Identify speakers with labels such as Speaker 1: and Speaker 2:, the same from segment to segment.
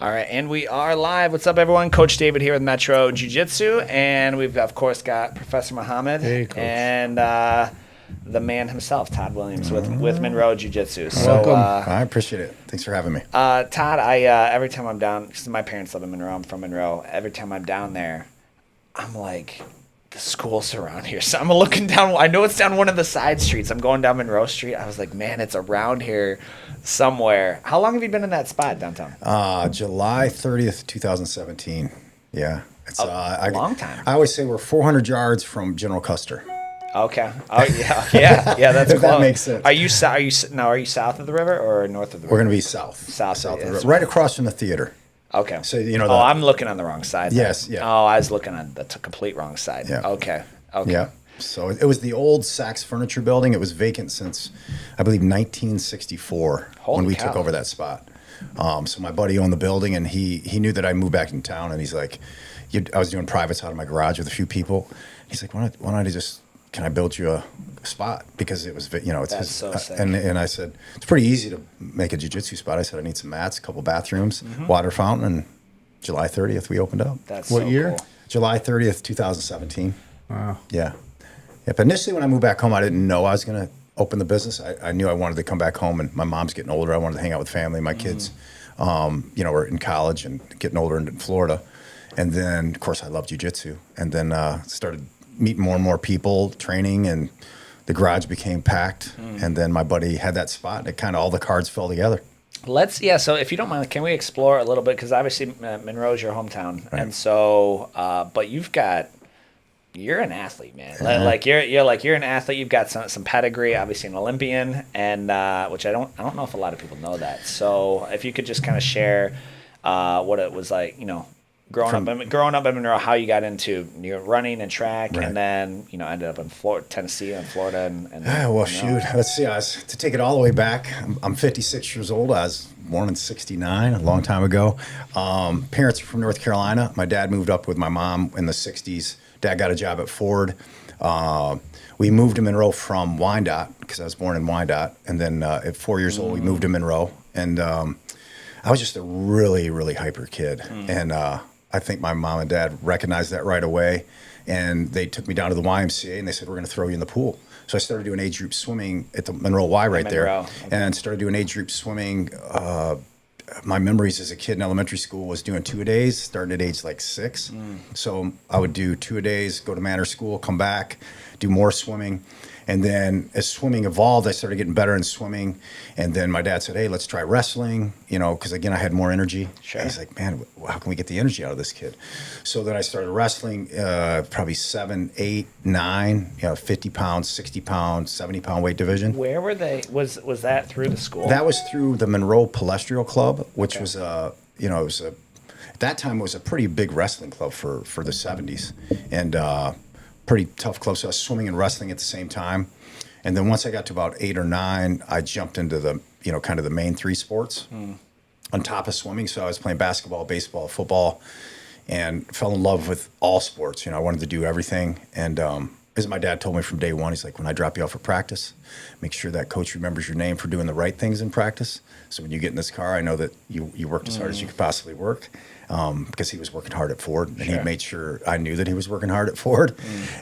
Speaker 1: All right, and we are live. What's up, everyone? Coach David here with Monroe Jiu-Jitsu, and we've, of course, got Professor Muhammad and the man himself, Todd Williams, with Monroe Jiu-Jitsu. So,
Speaker 2: welcome. I appreciate it. Thanks for having me.
Speaker 1: Todd, I every time I'm down, because my parents live in Monroe, I'm from Monroe, every time I'm down there, I'm like, the school's around here. So I'm looking down. I know it's down one of the side streets. I'm going down Monroe Street. I was like, man, it's around here somewhere. How long have you been in that spot downtown?
Speaker 2: July 30th, 2017. Yeah. It's
Speaker 1: a long time.
Speaker 2: I always say we're 400 yards from General Custer.
Speaker 1: Okay. Oh yeah. That's
Speaker 2: if
Speaker 1: close.
Speaker 2: That makes sense.
Speaker 1: Are you south of the river or north of the river?
Speaker 2: We're going to be south.
Speaker 1: South
Speaker 2: of the river. Right across from the theater.
Speaker 1: Okay.
Speaker 2: So
Speaker 1: I'm looking on the wrong side.
Speaker 2: Yes.
Speaker 1: Then.
Speaker 2: Yeah.
Speaker 1: Oh, I was looking on the complete wrong side.
Speaker 2: Yeah.
Speaker 1: Okay.
Speaker 2: Yeah. So it was the old Saks Furniture Building. It was vacant since, I believe, 1964 when we took over that spot. So my buddy owned the building, and he knew that I moved back in town, and he's like, I was doing privates out of my garage with a few people. He's like, why don't I just, can I build you a spot? Because it was, it's
Speaker 1: That's so sick.
Speaker 2: And I said, it's pretty easy to make a jiu-jitsu spot. I said, I need some mats, a couple bathrooms, water fountain, and July 30th we opened up.
Speaker 1: That's
Speaker 3: what
Speaker 1: so
Speaker 3: year?
Speaker 1: Cool.
Speaker 2: July 30th, 2017.
Speaker 3: Wow.
Speaker 2: Yeah. But initially when I moved back home, I didn't know I was going to open the business. I knew I wanted to come back home, and my mom's getting older. I wanted to hang out with family. My kids, were in college and getting older in Florida. And then, of course, I love jiu-jitsu. And then started meeting more and more people, training, and the garage became packed. And then my buddy had that spot, and it kind of all the cards fell together.
Speaker 1: So if you don't mind, can we explore a little bit? Because obviously Monroe's your hometown.
Speaker 2: Right.
Speaker 1: And so, but you're an athlete, man. You're an athlete. You've got some pedigree, obviously an Olympian, and which I don't know if a lot of people know that. So if you could just kind of share what it was like, growing up in Monroe, how you got into running and track,
Speaker 2: Right.
Speaker 1: and then ended up in Tennessee and Florida, and
Speaker 2: shoot, let's see. To take it all the way back, I'm 56 years old. I was born in '69, a long time ago. Parents are from North Carolina. My dad moved up with my mom in the '60s. Dad got a job at Ford. We moved to Monroe from Wyandotte because I was born in Wyandotte, and then at 4 years old we moved to Monroe, and I was just a really, really hyper kid, and I think my mom and dad recognized that right away, and they took me down to the YMCA, and they said, we're going to throw you in the pool. So I started doing age group swimming at the Monroe Y right there,
Speaker 1: Okay.
Speaker 2: and started doing age group swimming. My memories as a kid in elementary school was doing 2-a-days, starting at age like 6. So I would do 2-a-days, go to Manor School, come back, do more swimming. And then as swimming evolved, I started getting better in swimming. And then my dad said, hey, let's try wrestling, because again, I had more energy.
Speaker 1: Sure.
Speaker 2: He's like, man, how can we get the energy out of this kid? So then I started wrestling, probably 7, 8, 9, 50 pounds, 60 pounds, 70 pound weight division.
Speaker 1: Where were they? Was that through the school?
Speaker 2: That was through the Monroe Palestral Club, which was at that time it was a pretty big wrestling club for the 70s, and pretty tough club. So I was swimming and wrestling at the same time. And then once I got to about 8 or 9, I jumped into the, kind of the main 3 sports on top of swimming. So I was playing basketball, baseball, football, and fell in love with all sports. I wanted to do everything. And as my dad told me from day one, he's like, when I drop you off for practice, make sure that coach remembers your name for doing the right things in practice. So when you get in this car, I know that you worked as hard as you could possibly work, because he was working hard at Ford, and he made sure I knew that he was working hard at Ford.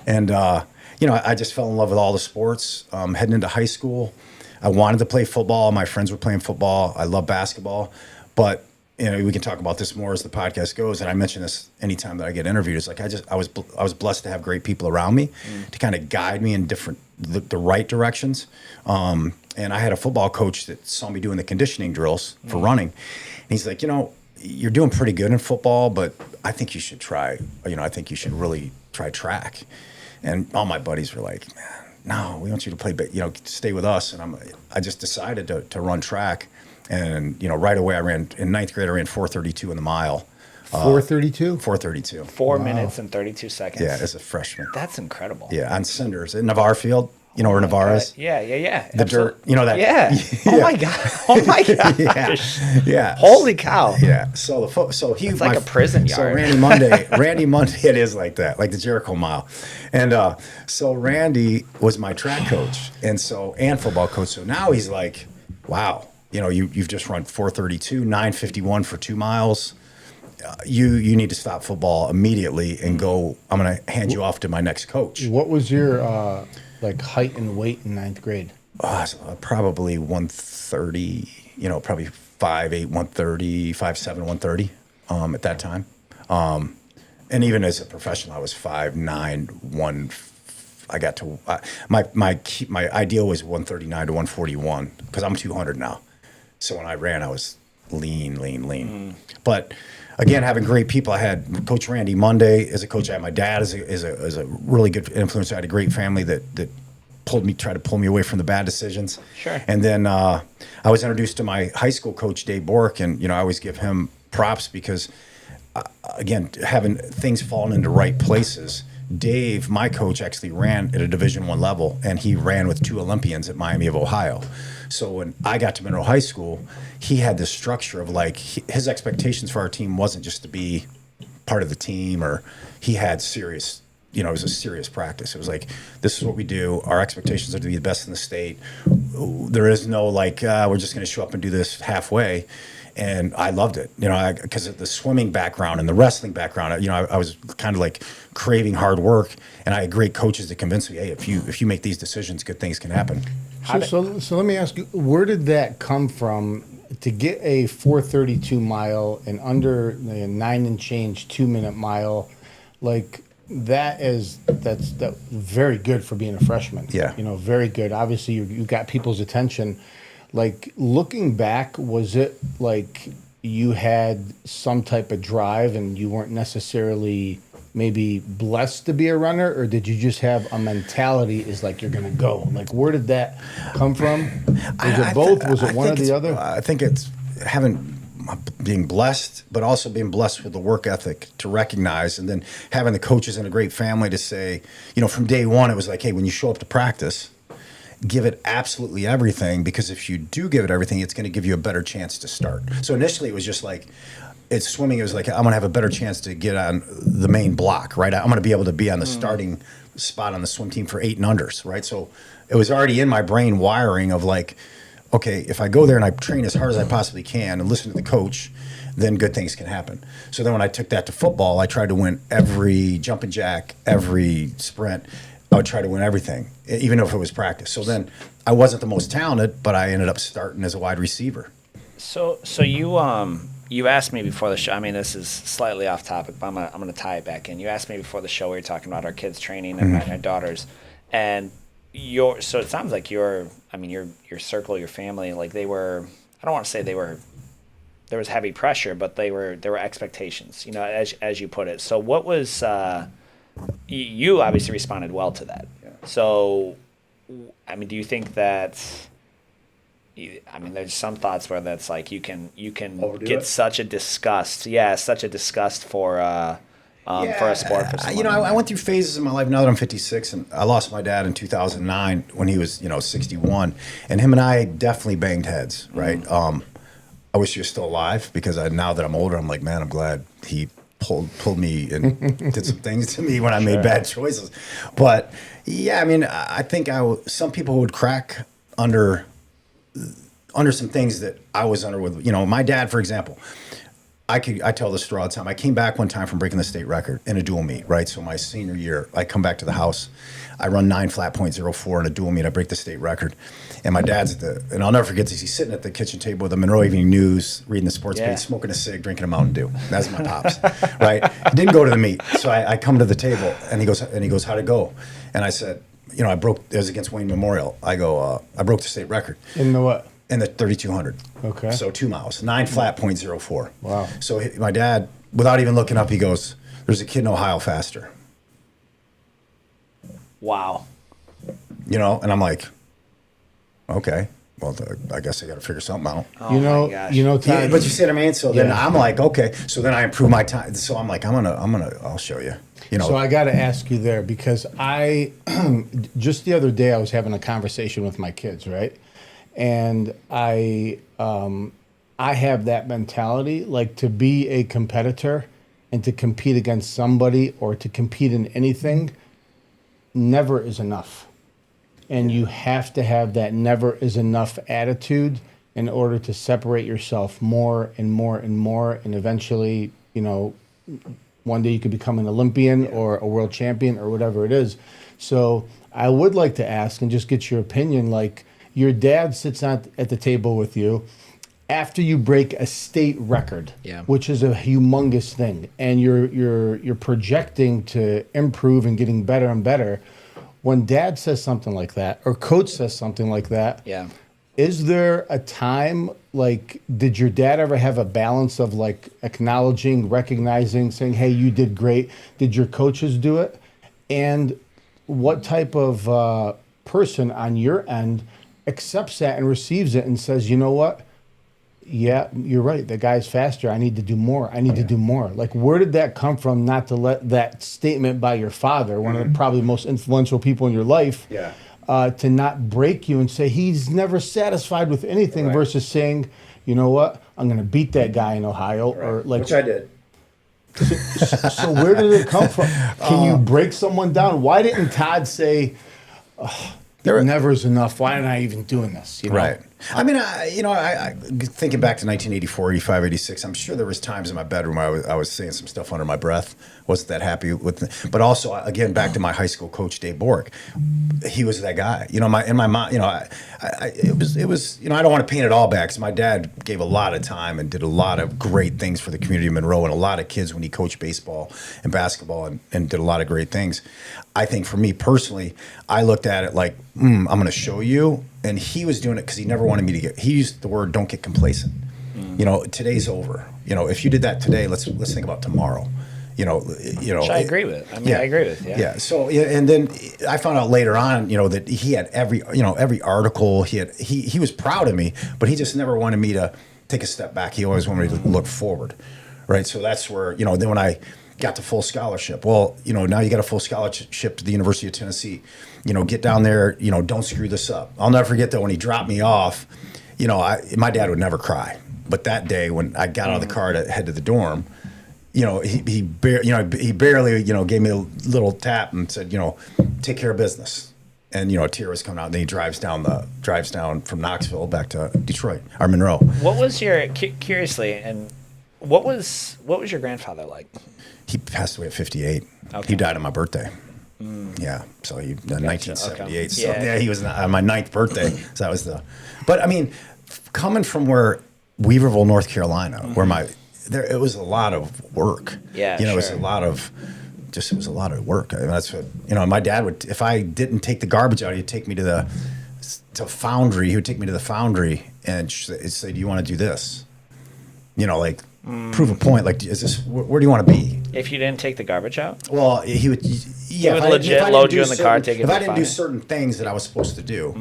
Speaker 2: And, I just fell in love with all the sports. Heading into high school, I wanted to play football. My friends were playing football. I love basketball. But, we can talk about this more as the podcast goes. And I mention this anytime that I get interviewed. It's like I was blessed to have great people around me to kind of guide me in the right directions. And I had a football coach that saw me doing the conditioning drills for running. And he's like, you're doing pretty good in football, but I think you should try, I think you should really try track. And all my buddies were like, man, no, we want you to play, stay with us. And I just decided to run track. And, right away in 9th grade, I ran 4:32 in the mile.
Speaker 3: 4:32?
Speaker 2: 4:32.
Speaker 1: 4 minutes and 32 seconds.
Speaker 2: Yeah, as a freshman.
Speaker 1: That's incredible.
Speaker 2: Yeah, on cinders at Navarre Field. Where Navarre is?
Speaker 1: Yeah.
Speaker 2: The dirt, that.
Speaker 1: Yeah. Oh my god. Oh my gosh.
Speaker 2: Yeah.
Speaker 1: Holy cow.
Speaker 2: Yeah. So
Speaker 1: it's like a prison yard.
Speaker 2: So Randy Monday, it is like that, like the Jericho Mile, and so Randy was my track coach and football coach. So now he's like, wow, you've just run 4:32, 9:51 for 2 miles. You need to stop football immediately and go. I'm going to hand you off to my next coach.
Speaker 3: What was your height and weight in ninth grade?
Speaker 2: Probably 130. Probably 5'8", 130, 5'7", 130 at that time. And even as a professional, I was 5'9", 1. I got to my ideal was 139 to 141 because I'm 200 now. So when I ran, I was lean. But again, having great people, I had Coach Randy Monday as a coach. I had my dad as a really good influence. I had a great family that tried to pull me away from the bad decisions.
Speaker 1: Sure.
Speaker 2: And then I was introduced to my high school coach, Dave Bork, and I always give him props because, again, having things falling into right places. Dave, my coach, actually ran at a Division I level, and he ran with 2 Olympians at Miami of Ohio. So when I got to Monroe High School, he had this structure of his expectations for our team wasn't just to be part of the team, or he had serious, it was a serious practice. It was like, this is what we do. Our expectations are to be the best in the state. There is no we're just going to show up and do this halfway. And I loved it, because of the swimming background and the wrestling background. I was kind of craving hard work, and I had great coaches to convince me, hey, if you make these decisions, good things can happen.
Speaker 3: So let me ask you, where did that come from to get a 4:32 mile and under the 9 and change 2-minute mile? That's very good for being a freshman.
Speaker 2: Yeah.
Speaker 3: Very good. Obviously, you got people's attention. Looking back, was it you had some type of drive and you weren't necessarily maybe blessed to be a runner, or did you just have a mentality is you're going to go? Where did that come from? Was it both? Was it one or the other?
Speaker 2: I think it's being blessed, but also being blessed with the work ethic to recognize, and then having the coaches and a great family to say, from day one, it was hey, when you show up to practice, give it absolutely everything, because if you do give it everything, it's going to give you a better chance to start. So initially it was just it's swimming. It was I'm going to have a better chance to get on the main block, right? I'm going to be able to be on the starting spot on the swim team for 8 and unders, right? So it was already in my brain wiring of okay, if I go there and I train as hard as I possibly can and listen to the coach, then good things can happen. So then when I took that to football, I tried to win every jumping jack, every sprint. I would try to win everything, even if it was practice. So then I wasn't the most talented, but I ended up starting as a wide receiver.
Speaker 1: So you asked me before the show. I mean, this is slightly off topic, but I'm gonna tie it back in. You asked me before the show. We were talking about our kids training and my daughters, and so it sounds like your circle, your family, they were. I don't want to say they were. There was heavy pressure, but there were expectations. As you put it. So what was? You obviously responded well to that.
Speaker 2: Yeah.
Speaker 1: So, do you think that? There's some thoughts where that's you can get such a disgust. Yeah, such a disgust for a sport. For someone.
Speaker 2: I went through phases in my life. Now that I'm 56, and I lost my dad in 2009 when he was 61, and him and I definitely banged heads. Right. Mm-hmm. I wish he was still alive, because now that I'm older, I'm man, I'm glad he pulled me and did some things to me when I made bad choices. But yeah, I think some people would crack under some things that I was under with. My dad, for example, I tell this story all the time. I came back one time from breaking the state record in a dual meet, right? So my senior year, I come back to the house, I run 9.04 in a dual meet, I break the state record. And my dad's and I'll never forget this, he's sitting at the kitchen table with the Monroe Evening News, reading the sports page, smoking a cig, drinking a Mountain Dew. That's my pops, right? He didn't go to the meet. So I come to the table, and he goes, how'd it go? And I said, it was against Wayne Memorial. I go, I broke the state record.
Speaker 3: In the what?
Speaker 2: In the 3,200.
Speaker 3: Okay.
Speaker 2: So 2 miles, 9.04.
Speaker 3: Wow.
Speaker 2: So my dad, without even looking up, he goes, there's a kid in Ohio faster.
Speaker 1: Wow.
Speaker 2: And I'm like, okay, well, I guess I got to figure something out.
Speaker 1: Oh my gosh.
Speaker 3: Todd.
Speaker 2: Yeah, but you see what I mean? So then I'm like, okay. So then I improve my time. So I'm like, I'll show you.
Speaker 3: So I got to ask you there, because just the other day I was having a conversation with my kids, right? And I have that mentality, to be a competitor and to compete against somebody or to compete in anything never is enough. And you have to have that never is enough attitude in order to separate yourself more and more and more, and eventually, one day you could become an Olympian or a world champion or whatever it is. So I would like to ask and just get your opinion. Like, your dad sits at the table with you after you break a state record, which is a humongous thing, and you're projecting to improve and getting better and better. When dad says something like that, or coach says something like that, is there a time, like, did your dad ever have a balance of, like, acknowledging, recognizing, saying, hey, you did great? Did your coaches do it? And what type of person on your end accepts that and receives it and says, you know what? Yeah, you're right. The guy's faster. I need to do more. I need to do more. Like, where did that come from, not to let that statement by your father, one of the probably most influential people in your life, to not break you and say he's never satisfied with anything versus saying, you know what, I'm going to beat that guy in Ohio. Or like,
Speaker 2: which I did.
Speaker 3: So where did it come from? Can you break someone down? Why didn't Todd say, never is enough. Why am I even doing this?
Speaker 2: Right. I mean, I thinking back to 1984, 85, 86, I'm sure there was times in my bedroom where I was saying some stuff under my breath. Wasn't that happy with it. But also, again, back to my high school coach, Dave Bork. He was that guy. In my mind, it was, I don't want to paint it all back, because my dad gave a lot of time and did a lot of great things for the community of Monroe and a lot of kids when he coached baseball and basketball and did a lot of great things. I think for me personally, I looked at it like, I'm going to show you. And he was doing it because he never wanted me to he used the word, don't get complacent. Today's over. If you did that today, let's think about tomorrow. Which
Speaker 1: I agree with. I agree with.
Speaker 2: Yeah. So, and then I found out later on, that he had every article. He was proud of me, but he just never wanted me to take a step back. He always wanted me to look forward. Right. So that's where, then when I got the full scholarship, now you got a full scholarship to the University of Tennessee. Get down there, don't screw this up. I'll never forget that when he dropped me off, my dad would never cry. But that day when I got out of the car to head to the dorm, he barely, gave me a little tap and said, take care of business. And, a tear was coming out, and then he drives down from Knoxville back to Detroit, or Monroe.
Speaker 1: What was curiously, and what was your grandfather like?
Speaker 2: He passed away at 58.
Speaker 1: Okay.
Speaker 2: He died on my birthday. Yeah, so 1978. Okay. So he was on my 9th birthday. So that was but I mean, coming from where Weaverville, North Carolina, where it was a lot of work.
Speaker 1: Yeah,
Speaker 2: it was a lot of work. I mean, that's what my dad would. If I didn't take the garbage out, he'd take me to foundry. He would take me to the foundry and say, "Do you want to do this?" Prove a point. Like, is this where do you want to be?
Speaker 1: If you didn't take the garbage out?
Speaker 2: Well, he would. Yeah,
Speaker 1: he would legit load you in the car, take it.
Speaker 2: If I didn't do certain things that I was supposed to do,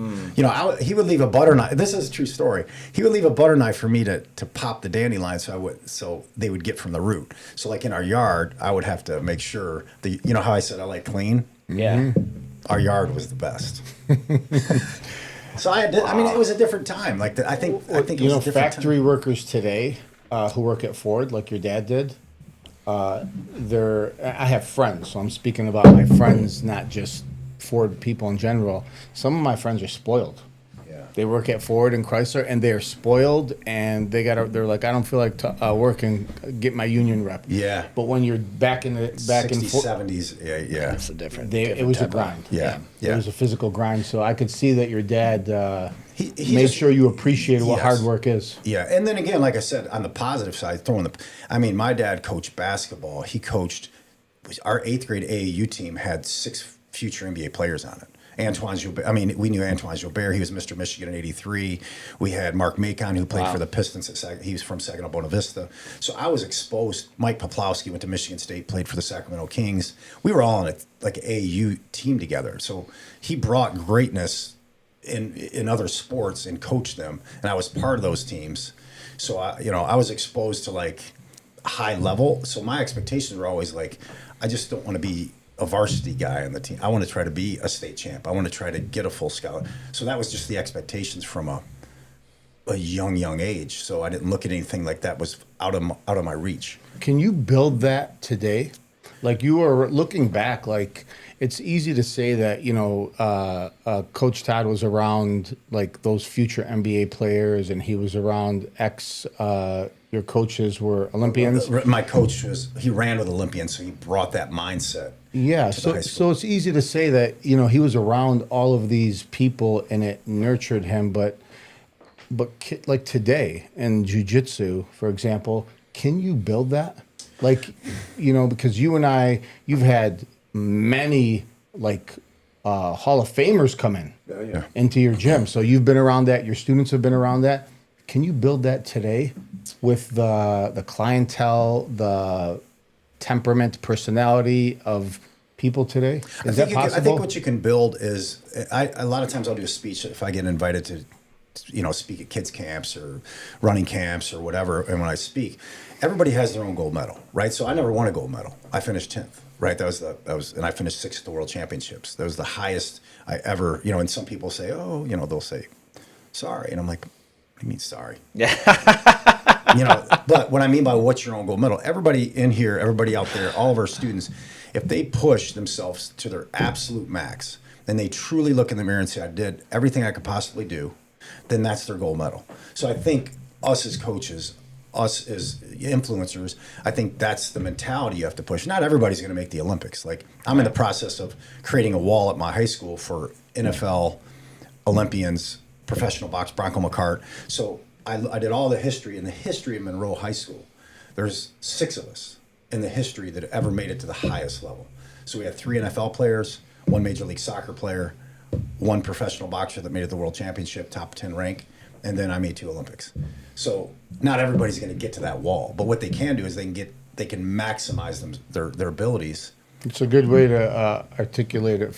Speaker 2: he would leave a butter knife. This is a true story. He would leave a butter knife for me to pop the dandelion, so they would get from the root. So, like in our yard, I would have to make sure how I said I like clean.
Speaker 1: Yeah,
Speaker 2: our yard was the best. So it was a different time. Like I think it was a different
Speaker 3: factory
Speaker 2: time.
Speaker 3: Workers today who work at Ford, like your dad did. I have friends, so I'm speaking about my friends, not just Ford people in general. Some of my friends are spoiled.
Speaker 2: Yeah.
Speaker 3: They work at Ford and Chrysler, and they are spoiled, and they're like, I don't feel like working, get my union rep.
Speaker 2: Yeah.
Speaker 3: But when you're back in
Speaker 2: 60s, 70s, yeah.
Speaker 1: That's a different.
Speaker 3: It was a grind.
Speaker 2: Yeah.
Speaker 3: It was a physical grind. So I could see that your dad he made sure you appreciated what hard work is.
Speaker 2: Yeah, and then again, like I said, on the positive side, my dad coached basketball. He coached, our 8th grade AAU team had 6 future NBA players on it. Antoine Gilbert, we knew Antoine Gilbert. He was Mr. Michigan in '83. We had Mark Macon, who played for the Pistons. He was from Saginaw Buena Vista. So I was exposed. Mike Poplawski went to Michigan State, played for the Sacramento Kings. We were all on an AAU team together. So he brought greatness in other sports and coached them, and I was part of those teams. So I was exposed to high level. So my expectations were always I just don't want to be a varsity guy on the team. I want to try to be a state champ. I want to try to get a full scholarship. So that was just the expectations from a young age. So I didn't look at anything like that was out of my reach.
Speaker 3: Can you build that today? Like you were looking back, like it's easy to say that, Coach Todd was around like those future NBA players and he was around your coaches were Olympians.
Speaker 2: My coach he ran with Olympians, so he brought that mindset.
Speaker 3: Yeah, so it's easy to say that, he was around all of these people and it nurtured him, but like today in jiu-jitsu, for example, can you build that? Like, because you and you've had many like Hall of Famers come into your gym. So you've been around that. Your students have been around that. Can you build that today with the clientele, the temperament, personality of people today? Is that possible?
Speaker 2: I think what you can build is a lot of times I'll do a speech if I get invited to speak at kids camps or running camps or whatever. And when I speak, everybody has their own gold medal, right? So I never won a gold medal. I finished 10th, right? And I finished 6th at the World Championships. That was the highest I ever, and some people say, oh, they'll say, sorry. And I'm like, what do you mean sorry?
Speaker 1: Yeah.
Speaker 2: But what I mean by what's your own gold medal, everybody in here, everybody out there, all of our students, if they push themselves to their absolute max and they truly look in the mirror and say, I did everything I could possibly do, then that's their gold medal. So I think us as coaches, us as influencers, I think that's the mentality you have to push. Not everybody's going to make the Olympics. Like I'm in the process of creating a wall at my high school for NFL Olympians, professional box, Bronco McCart. So I did all the history. In the history of Monroe High School, there's 6 of us in the history that ever made it to the highest level. So we had 3 NFL players, 1 Major League Soccer player, 1 professional boxer that made it to the World Championship, top 10 rank, and then I made 2 Olympics. So not everybody's going to get to that wall, but what they can do is they can maximize their abilities.
Speaker 3: It's a good way to articulate it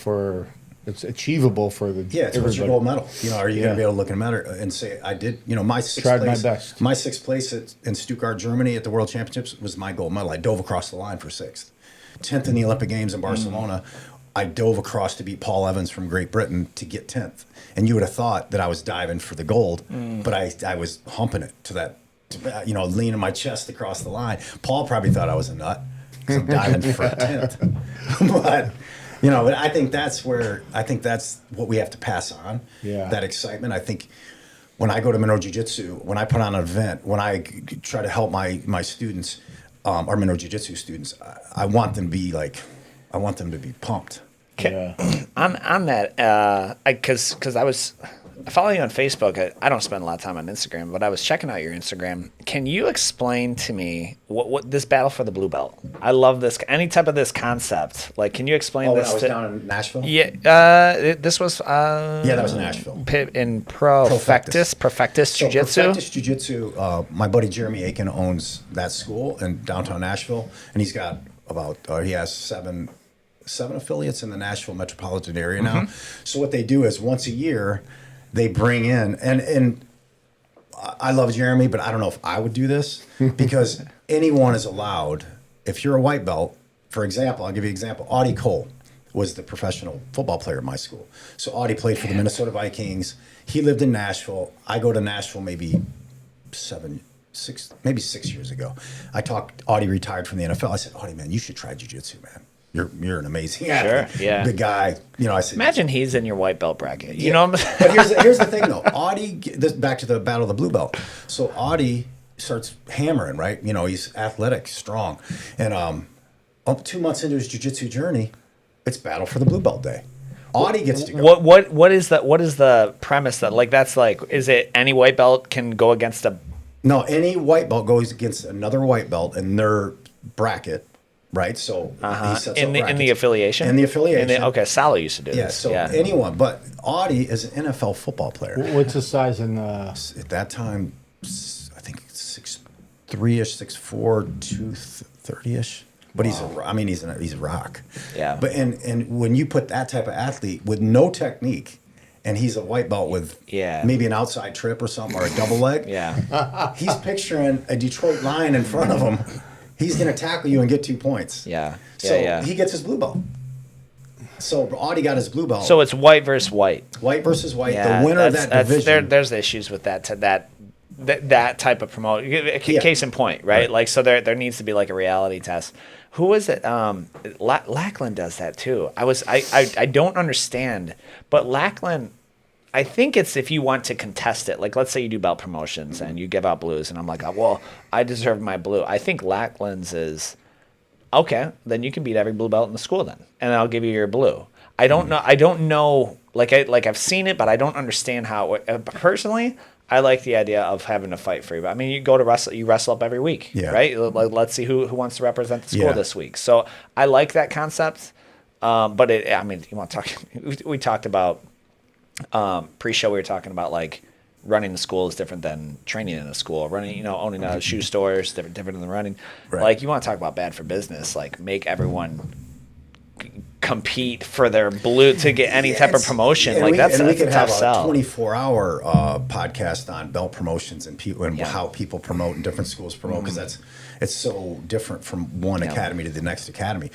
Speaker 3: it's achievable for the
Speaker 2: it's what's your gold medal? Are you going to be able to look in a mirror and say, I did, my 6th
Speaker 3: tried
Speaker 2: place,
Speaker 3: my best.
Speaker 2: My 6th place in Stuttgart, Germany at the World Championships was my gold medal. I dove across the line for 6th. 10th in the Olympic Games in Barcelona. I dove across to beat Paul Evans from Great Britain to get 10th. And you would have thought that I was diving for the gold, but I was humping it to that, leaning my chest across the line. Paul probably thought I was a nut because I'm diving for a 10th. But, but I think that's what we have to pass on, that excitement. I think when I go to Monroe Jiu-Jitsu, when I put on an event, when I try to help my students, our Monroe Jiu-Jitsu students, I want them to be pumped.
Speaker 1: On that, because I was following you on Facebook. I don't spend a lot of time on Instagram, but I was checking out your Instagram. Can you explain to me what this battle for the blue belt? I love this. Any type of this concept. Like, can you explain this?
Speaker 2: I was down in Nashville.
Speaker 1: Yeah, this was.
Speaker 2: That was in Nashville.
Speaker 1: In Perfectus Jiu-Jitsu.
Speaker 2: Perfectus Jiu-Jitsu. My buddy Jeremy Aiken owns that school in downtown Nashville, and he's got he has 7 affiliates in the Nashville metropolitan area now. So what they do is once a year, they bring in, and I love Jeremy, but I don't know if I would do this because anyone is allowed. If you're a white belt, for example, I'll give you an example. Audie Cole was the professional football player at my school. So Audie played for the Minnesota Vikings. He lived in Nashville. I go to Nashville maybe 6 years ago. Audie retired from the NFL. I said, Audie, man, you should try jiu-jitsu, man. You're an amazing athlete.
Speaker 1: Yeah.
Speaker 2: Big guy. I said,
Speaker 1: imagine he's in your white belt bracket. You know what I'm
Speaker 2: But here's the thing, though. Audie, back to the battle of the blue belt. So Audie starts hammering, right? He's athletic, strong. And 2 months into his jiu-jitsu journey, it's battle for the blue belt day. Audie gets to go.
Speaker 1: What is the premise that's is it any white belt can go against a...
Speaker 2: No, any white belt goes against another white belt in their bracket. Right, so he sets
Speaker 1: in the affiliation.
Speaker 2: In the affiliation.
Speaker 1: Okay, Salo used to do this.
Speaker 2: Anyone, but Audie is an NFL football player.
Speaker 3: What's the size in
Speaker 2: at that time? I think 6'3"-ish, 6'4", 230-ish. But he's a rock.
Speaker 1: Yeah.
Speaker 2: But and when you put that type of athlete with no technique, and he's a white belt with maybe an outside trip or something or a double leg. He's picturing a Detroit Lion in front of him. He's going to tackle you and get 2 points. So he gets his blue belt. So Audie got his blue belt.
Speaker 1: So it's white versus white.
Speaker 2: White versus white. The winner of that division.
Speaker 1: There's issues with that that type of case in point, right? Like, so there needs to be like a reality test. Who was it? Lackland does that too. I don't understand, but Lackland, I think it's if you want to contest it. Like, let's say you do belt promotions and you give out blues, and I'm like, oh, well, I deserve my blue. I think Lackland's is okay. Then you can beat every blue belt in the school then, and I'll give you your blue. I don't know. I don't know. Like I've seen it, but I don't understand how. Personally, I like the idea of having a fight for you. I mean, you go to wrestle, you wrestle up every week, right? Like, let's see who wants to represent the school this week. So I like that concept. But I mean, you want to talk? We talked about pre-show. We were talking about like running the school is different than training in a school. Running, owning a shoe store is different than running. Right. Like, you want to talk about bad for business? Like, make everyone compete for their blue to get any type of promotion. Like, that's a tough sell.
Speaker 2: We could have a 24-hour podcast on belt promotions and people and how people promote and different schools promote, because it's so different from one academy to the next academy.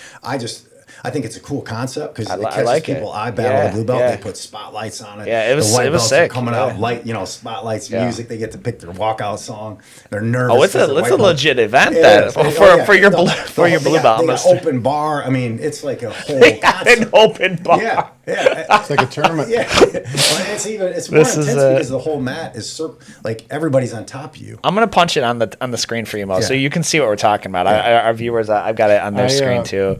Speaker 2: I think it's a cool concept because it catches
Speaker 1: like
Speaker 2: people.
Speaker 1: it.
Speaker 2: I battle the blue belt. They put spotlights on it.
Speaker 1: Yeah, it was
Speaker 2: Are
Speaker 1: sick.
Speaker 2: coming out light, spotlights, music. They get to pick their walkout song. They're nervous.
Speaker 1: Oh, it's a legit event for your blue belt.
Speaker 2: They got open bar. I mean, it's like a whole
Speaker 1: an open bar.
Speaker 2: Yeah.
Speaker 3: It's like a tournament.
Speaker 2: Yeah, it's more intense because the whole mat is like everybody's on top of you.
Speaker 1: I'm gonna punch it on the screen for you, Mo, so you can see what we're talking about. Our viewers, I've got it on their screen too.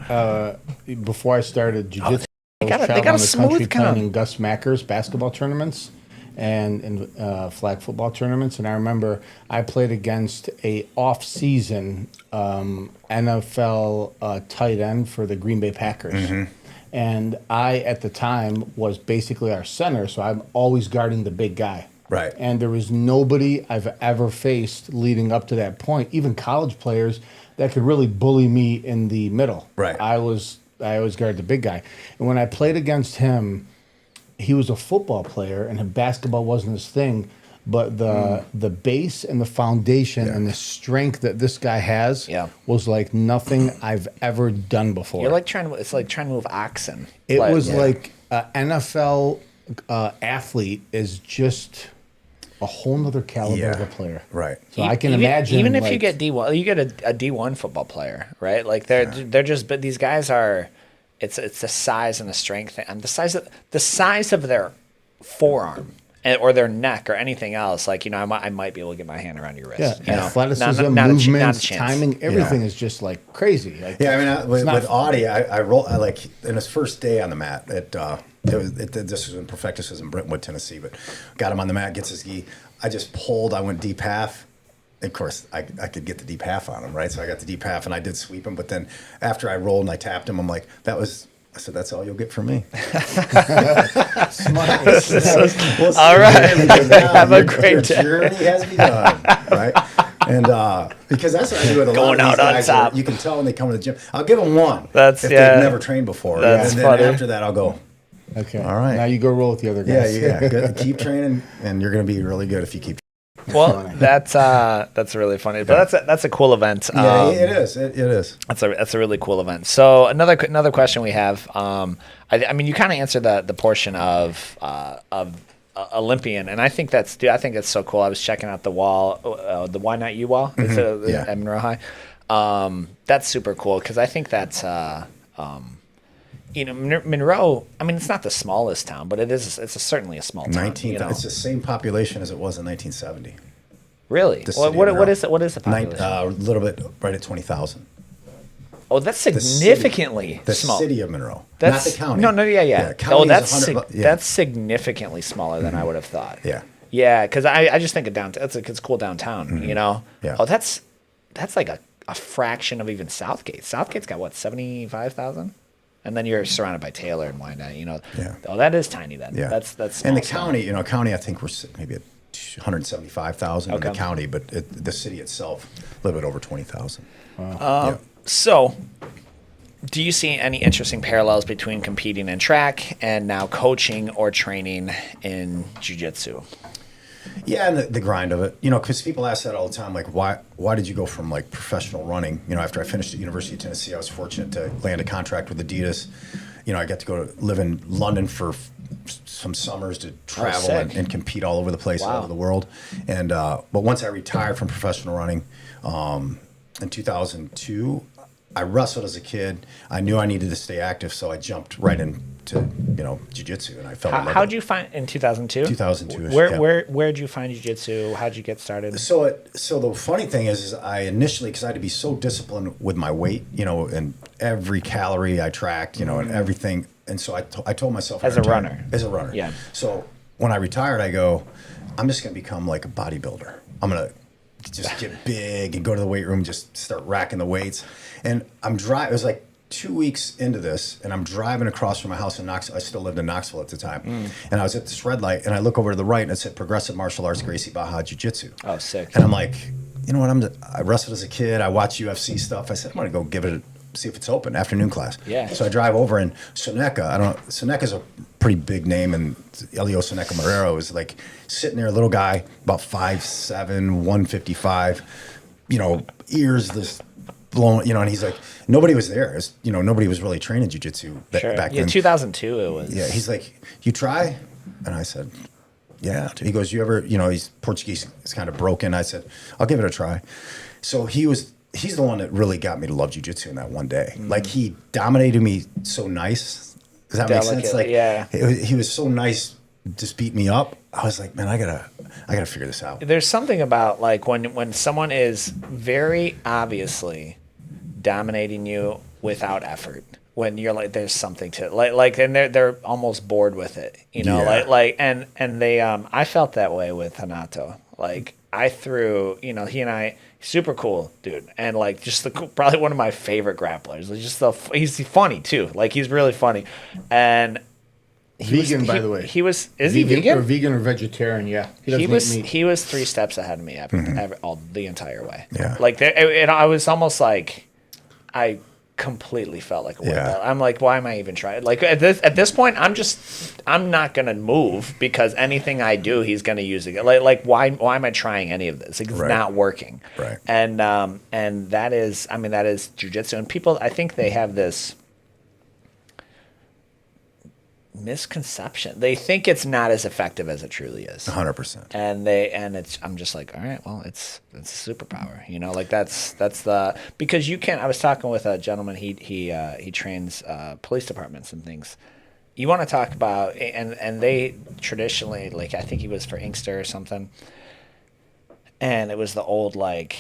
Speaker 3: Before I started jiu-jitsu,
Speaker 1: they got
Speaker 3: traveling
Speaker 1: a
Speaker 3: the
Speaker 1: smooth
Speaker 3: country
Speaker 1: kind
Speaker 3: playing in Gus Macker's basketball tournaments and flag football tournaments. And I remember I played against a off-season NFL tight end for the Green Bay Packers. Mm-hmm. And I, at the time, was basically our center, so I'm always guarding the big guy.
Speaker 2: Right.
Speaker 3: And there was nobody I've ever faced leading up to that point, even college players, that could really bully me in the middle.
Speaker 2: Right.
Speaker 3: I always guarded the big guy. And when I played against him, he was a football player, and basketball wasn't his thing. But the base and the foundation and the strength that this guy has was like nothing I've ever done before.
Speaker 1: It's like trying to move oxen.
Speaker 3: It was like an NFL athlete is just a whole nother caliber of a player.
Speaker 2: Right.
Speaker 3: So I can imagine.
Speaker 1: Even if you get D1, you get a D1 football player, right? Like they're just, but these guys are, it's the size and the strength and the size of their forearm. Or their neck or anything else, like, I might be able to get my hand around your wrist.
Speaker 3: Yeah, athleticism, movements, timing, everything is just like crazy. Like,
Speaker 2: with Audie, I like in his first day on the mat. This was in Perfectus, was in Brentwood, Tennessee, but got him on the mat, gets his gi. I just pulled. I went deep half. Of course, I could get the deep half on him, right? So I got the deep half, and I did sweep him. But then after I rolled and I tapped him, I'm like, I said, that's all you'll get from me.
Speaker 3: Smart.
Speaker 1: All right. Have a great day.
Speaker 2: Your journey has begun, right? And because that's what I do with a lot of these guys. Top. You can tell when they come to the gym. I'll give them one if they've never trained before. And then after that, I'll go,
Speaker 3: okay.
Speaker 2: All right.
Speaker 3: Now you go roll with the other guys.
Speaker 2: Yeah. Good. Keep training, and you're going to be really good if you keep.
Speaker 1: Well, that's really funny, but that's a cool event.
Speaker 2: Yeah, it is. It is.
Speaker 1: That's a really cool event. So another question we have. I mean, you kind of answered the portion of Olympian, and I think that's so cool. I was checking out the wall, the Why Not You wall.
Speaker 2: Mm-hmm.
Speaker 1: At Monroe High. That's super cool because I think that's Monroe. I mean, it's not the smallest town, but it's certainly a small town.
Speaker 2: It's the same population as it was in 1970.
Speaker 1: Really? What is the population?
Speaker 2: A little bit right at 20,000.
Speaker 1: Oh, that's significantly small.
Speaker 2: The city of Monroe, not the county.
Speaker 1: No, yeah.
Speaker 2: County
Speaker 1: that's significantly smaller than I would have thought. Yeah, because I just think of downtown. It's cool downtown,
Speaker 2: Yeah.
Speaker 1: Oh, that's like a fraction of even Southgate. Southgate's got what, 75,000? And then you're surrounded by Taylor and Wyandotte,
Speaker 2: Yeah.
Speaker 1: Oh, that is tiny then.
Speaker 2: Yeah.
Speaker 1: That's small.
Speaker 2: And the county, I think we're maybe at 175,000 in the county, but the city itself, a little bit over 20,000.
Speaker 3: Wow.
Speaker 1: So, do you see any interesting parallels between competing in track and now coaching or training in jiu-jitsu?
Speaker 2: Yeah, and the grind of it, because people ask that all the time, like, why did you go from like professional running? After I finished at University of Tennessee, I was fortunate to land a contract with Adidas. I got to go to live in London for some summers to travel
Speaker 1: sick.
Speaker 2: and compete all over the place, all
Speaker 1: Wow.
Speaker 2: over the world. And but once I retired from professional running in 2002, I wrestled as a kid. I knew I needed to stay active, so I jumped right into jiu-jitsu, and I fell in love
Speaker 1: How'd
Speaker 2: with
Speaker 1: you find in 2002?
Speaker 2: 2002 -ish,
Speaker 1: Where
Speaker 2: yeah.
Speaker 1: where'd you find jiu-jitsu? How'd you get started?
Speaker 2: So the funny thing is I initially, because I had to be so disciplined with my weight, and every calorie I tracked, and everything. And so I told myself
Speaker 1: As
Speaker 2: I
Speaker 1: a
Speaker 2: retired-
Speaker 1: runner.
Speaker 2: as a runner.
Speaker 1: Yeah.
Speaker 2: So when I retired, I go, I'm just going to become like a bodybuilder. I'm going to just get big and go to the weight room, just start racking the weights. And I'm driving. It was like 2 weeks into this, and I'm driving across from my house in Knoxville. I still lived in Knoxville at the time. And I was at this red light, and I look over to the right, and it said Progressive Martial Arts Gracie Baja Jiu-Jitsu.
Speaker 1: Oh, sick.
Speaker 2: And I'm like, you know what? I wrestled as a kid. I watched UFC stuff. I said, I'm going to go give it see if it's open, afternoon class.
Speaker 1: Yeah.
Speaker 2: So I drive over, and Seneca, Seneca's a pretty big name, and Elio Seneca Marrero is like sitting there, a little guy, about 5'7", 155, ears this blown, and he's like, nobody was there. Nobody was really training jiu-jitsu
Speaker 1: Sure.
Speaker 2: back
Speaker 1: Yeah,
Speaker 2: then.
Speaker 1: 2002 it was.
Speaker 2: Yeah, he's like, you try? And I said, yeah. He goes, you ever, he's Portuguese, it's kind of broken. I said, I'll give it a try. So he's the one that really got me to love jiu-jitsu in that one day. Like, he dominated me so nice. Does that make sense? Like,
Speaker 1: yeah.
Speaker 2: He was so nice, just beat me up. I was like, man, I gotta figure this out.
Speaker 1: There's something about like when someone is very obviously dominating you without effort. When you're like, there's something to it. Like, and they're almost bored with it,
Speaker 2: Yeah.
Speaker 1: and they, I felt that way with Hanato. Like, I threw, he and I, super cool dude, and like just probably one of my favorite grapplers. He's funny too. Like, he's really funny, and
Speaker 3: Vegan, by the way.
Speaker 1: Is he vegan?
Speaker 3: Or vegan or vegetarian? Yeah,
Speaker 1: He
Speaker 3: doesn't eat meat.
Speaker 1: was 3 steps ahead of me the entire way.
Speaker 2: Yeah.
Speaker 1: Like I was almost like I completely felt like a white
Speaker 2: Yeah.
Speaker 1: belt. I'm like, why am I even trying? Like at this point, I'm not gonna move because anything I do, he's gonna use it. Like why am I trying any of this? Like, it's
Speaker 2: Right.
Speaker 1: not working.
Speaker 2: Right.
Speaker 1: And that is jiu-jitsu. And people, I think they have this misconception. They think it's not as effective as it truly is.
Speaker 2: 100%.
Speaker 1: I'm just like, all right, well, it's a superpower, like that's because you can't. I was talking with a gentleman. He trains police departments and things. You want to talk about, and they traditionally, like, I think he was for Inkster or something, and it was the old, like,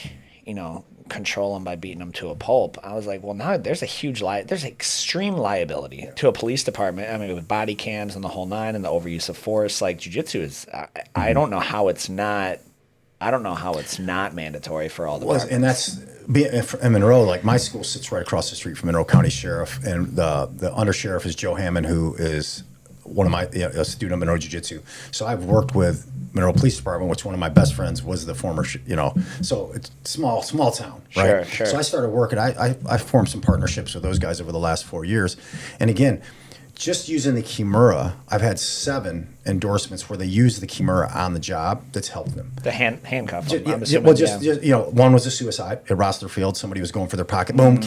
Speaker 1: control them by beating them to a pulp. I was like, well, now there's there's extreme liability to a police department. I mean, with body cams and the whole nine and the overuse of force. Like, jiu-jitsu is, I don't know how it's not. I don't know how it's not mandatory for all the departments.
Speaker 2: And that's in Monroe. Like, my school sits right across the street from Monroe County Sheriff, and the under sheriff is Joe Hammond, who is one of my a student of Monroe Jiu-Jitsu. So I've worked with Monroe Police Department, which one of my best friends was the former, so it's small town, right?
Speaker 1: Sure.
Speaker 2: So I started working. I formed some partnerships with those guys over the last 4 years, and again, just using the Kimura, I've had 7 endorsements where they use the Kimura on the job. That's helped them.
Speaker 1: The handcuff.
Speaker 2: Yeah,
Speaker 1: I'm assuming,
Speaker 2: well, just one was a suicide at Rosterfield. Somebody was going for their pocket. Boom,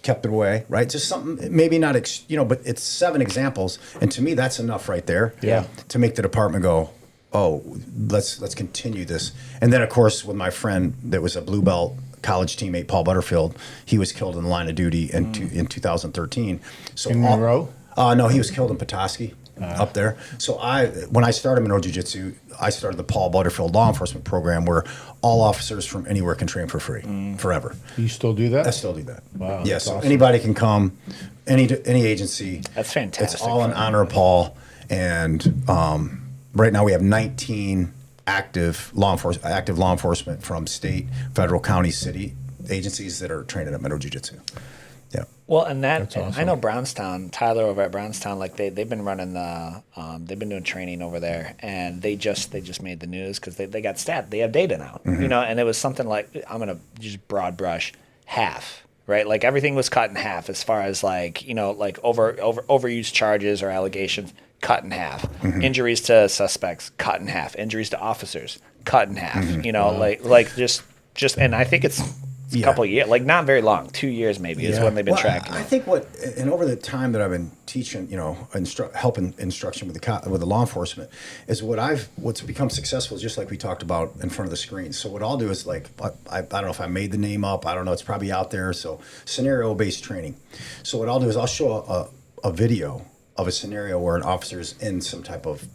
Speaker 2: kept it away. Right, just something maybe not. But it's 7 examples, and to me, that's enough right there.
Speaker 1: Yeah.
Speaker 2: To make the department go, oh, let's continue this. And then, of course, with my friend that was a blue belt college teammate, Paul Butterfield, he was killed in the line of duty in 2013. So
Speaker 3: In Monroe?
Speaker 2: No, he was killed in Petoskey. Up there. So when I started Monroe Jiu-Jitsu, I started the Paul Butterfield Law Enforcement Program, where all officers from anywhere can train for free, forever.
Speaker 3: You still do that?
Speaker 2: I still do that.
Speaker 3: Wow,
Speaker 2: Yeah,
Speaker 3: that's
Speaker 2: so
Speaker 3: awesome.
Speaker 2: anybody can come, any agency.
Speaker 1: That's fantastic.
Speaker 2: It's all in honor of Paul. And right now we have 19 active law enforcement from state, federal, county, city agencies that are training at Monroe Jiu-Jitsu. Yeah.
Speaker 1: Well, and
Speaker 3: That's awesome.
Speaker 1: I know Brownstown, Tyler over at Brownstown, like they've been running they've been doing training over there, and they just made the news because they got stabbed. They have data now, and it was something like, I'm gonna just broad brush, half, right? Like, everything was cut in half as far as like overuse charges or allegations, cut in half. Injuries to suspects, cut in half. Injuries to officers, cut in half. Like just, and I think it's a couple of years, like not very long, 2 years maybe is when they've been tracking.
Speaker 2: I think and over the time that I've been teaching, helping instruction with the law enforcement, is what's become successful is just like we talked about in front of the screen. So what I'll do is I don't know if I made the name up. I don't know. It's probably out there. So scenario-based training. So what I'll do is I'll show a video of a scenario where an officer's in some type of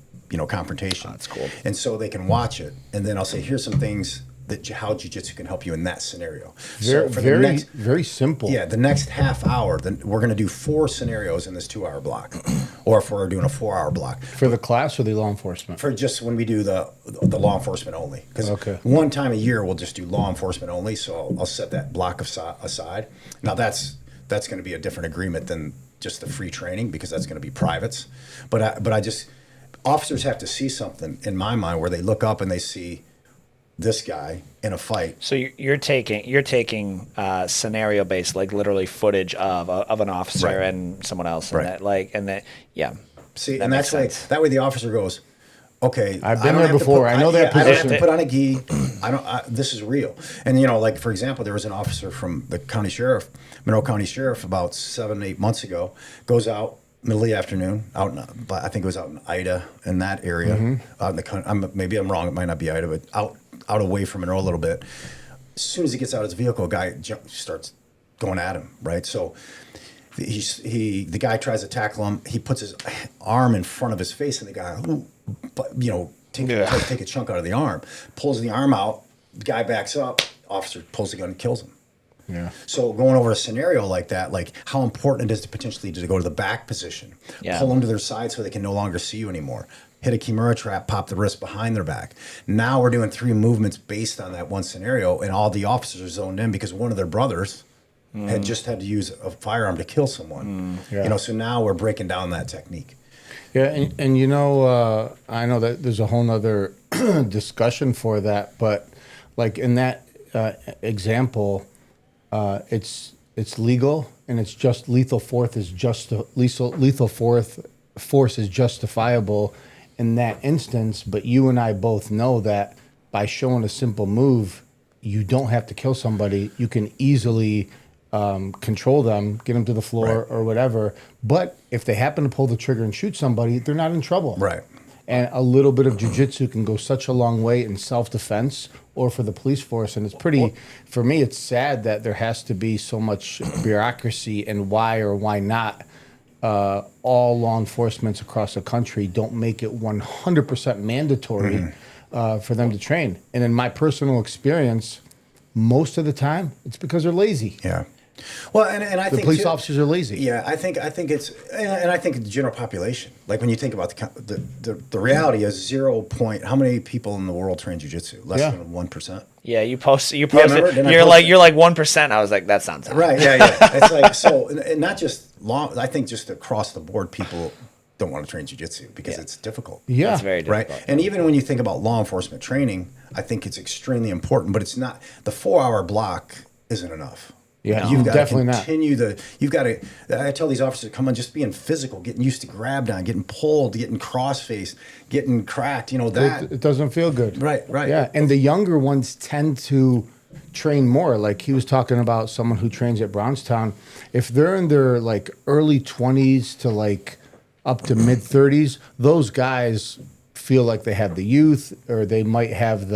Speaker 2: confrontation.
Speaker 1: Oh, that's cool.
Speaker 2: And so they can watch it, and then I'll say, here's some things how jiu-jitsu can help you in that scenario.
Speaker 3: Very simple.
Speaker 2: Yeah, the next half hour, then we're going to do 4 scenarios in this 2-hour block, or if we're doing a 4-hour block.
Speaker 3: For the class or the law enforcement?
Speaker 2: For just when we do the law enforcement only. Because one time a year we'll just do law enforcement only, so I'll set that block aside. Now that's going to be a different agreement than just the free training, because that's going to be privates. But I just, officers have to see something in my mind where they look up and they see this guy in a fight.
Speaker 1: So you're taking scenario based, like literally footage of an officer and someone else, and
Speaker 2: See,
Speaker 1: that
Speaker 2: and that's
Speaker 1: sense.
Speaker 2: that way the officer goes, okay,
Speaker 3: I've been there before. I know that position.
Speaker 2: I don't have to put on a gi. This is real. And like for example, there was an officer from the Monroe County Sheriff, about 7-8 months ago, goes out middle of the afternoon, I think it was out in Ida, in that area, out in the country. Maybe I'm wrong. It might not be Ida, but out away from Monroe a little bit. As soon as he gets out of his vehicle, a guy starts going at him, right? So the guy tries to tackle him. He puts his arm in front of his face, and the guy, take a chunk out of the arm, pulls the arm out. The guy backs up. Officer pulls the gun and kills him.
Speaker 3: Yeah.
Speaker 2: So going over a scenario like that, like how important it is to potentially go to the back position, pull them to their side so they can no longer see you anymore. Hit a Kimura trap, pop the wrist behind their back. Now we're doing 3 movements based on that one scenario, and all the officers are zoned in because one of their brothers had to use a firearm to kill someone. So now we're breaking down that technique.
Speaker 3: Yeah, and I know that there's a whole nother discussion for that, but like in that example, it's legal, and it's just lethal force is justifiable in that instance. But you and I both know that by showing a simple move, you don't have to kill somebody. You can easily control them, get them to the floor or whatever. But if they happen to pull the trigger and shoot somebody, they're not in trouble.
Speaker 2: Right.
Speaker 3: And a little bit of jiu-jitsu can go such a long way in self-defense or for the police force. And it's for me, it's sad that there has to be so much bureaucracy and why or why not all law enforcements across the country don't make it 100% mandatory for them to train. And in my personal experience, most of the time, it's because they're lazy.
Speaker 2: Yeah. Well, and I think
Speaker 3: the police officers are lazy.
Speaker 2: Yeah, I think it's, and I think the general population. Like when you think about the reality is 0. How many people in the world train jiu-jitsu? Less than 1%.
Speaker 1: Yeah, you posted.
Speaker 2: You're
Speaker 1: like 1%. I was like, that sounds
Speaker 2: right. Yeah. It's like so, and not just long. I think just across the board, people don't want to train jiu-jitsu because it's difficult.
Speaker 3: Yeah,
Speaker 1: it's very difficult.
Speaker 2: Right. And even when you think about law enforcement training, I think it's extremely important. But it's not, the 4-hour block isn't enough.
Speaker 3: Yeah,
Speaker 2: you've got
Speaker 3: definitely
Speaker 2: to continue I tell these officers, come on, just being physical, getting used to grabbed on, getting pulled, getting cross-faced, getting cracked, that.
Speaker 3: It doesn't feel good.
Speaker 2: Right.
Speaker 3: Yeah, and the younger ones tend to train more. Like he was talking about someone who trains at Brownstown. If they're in their like early 20s to like up to mid 30s, those guys feel like they have the youth, or they might have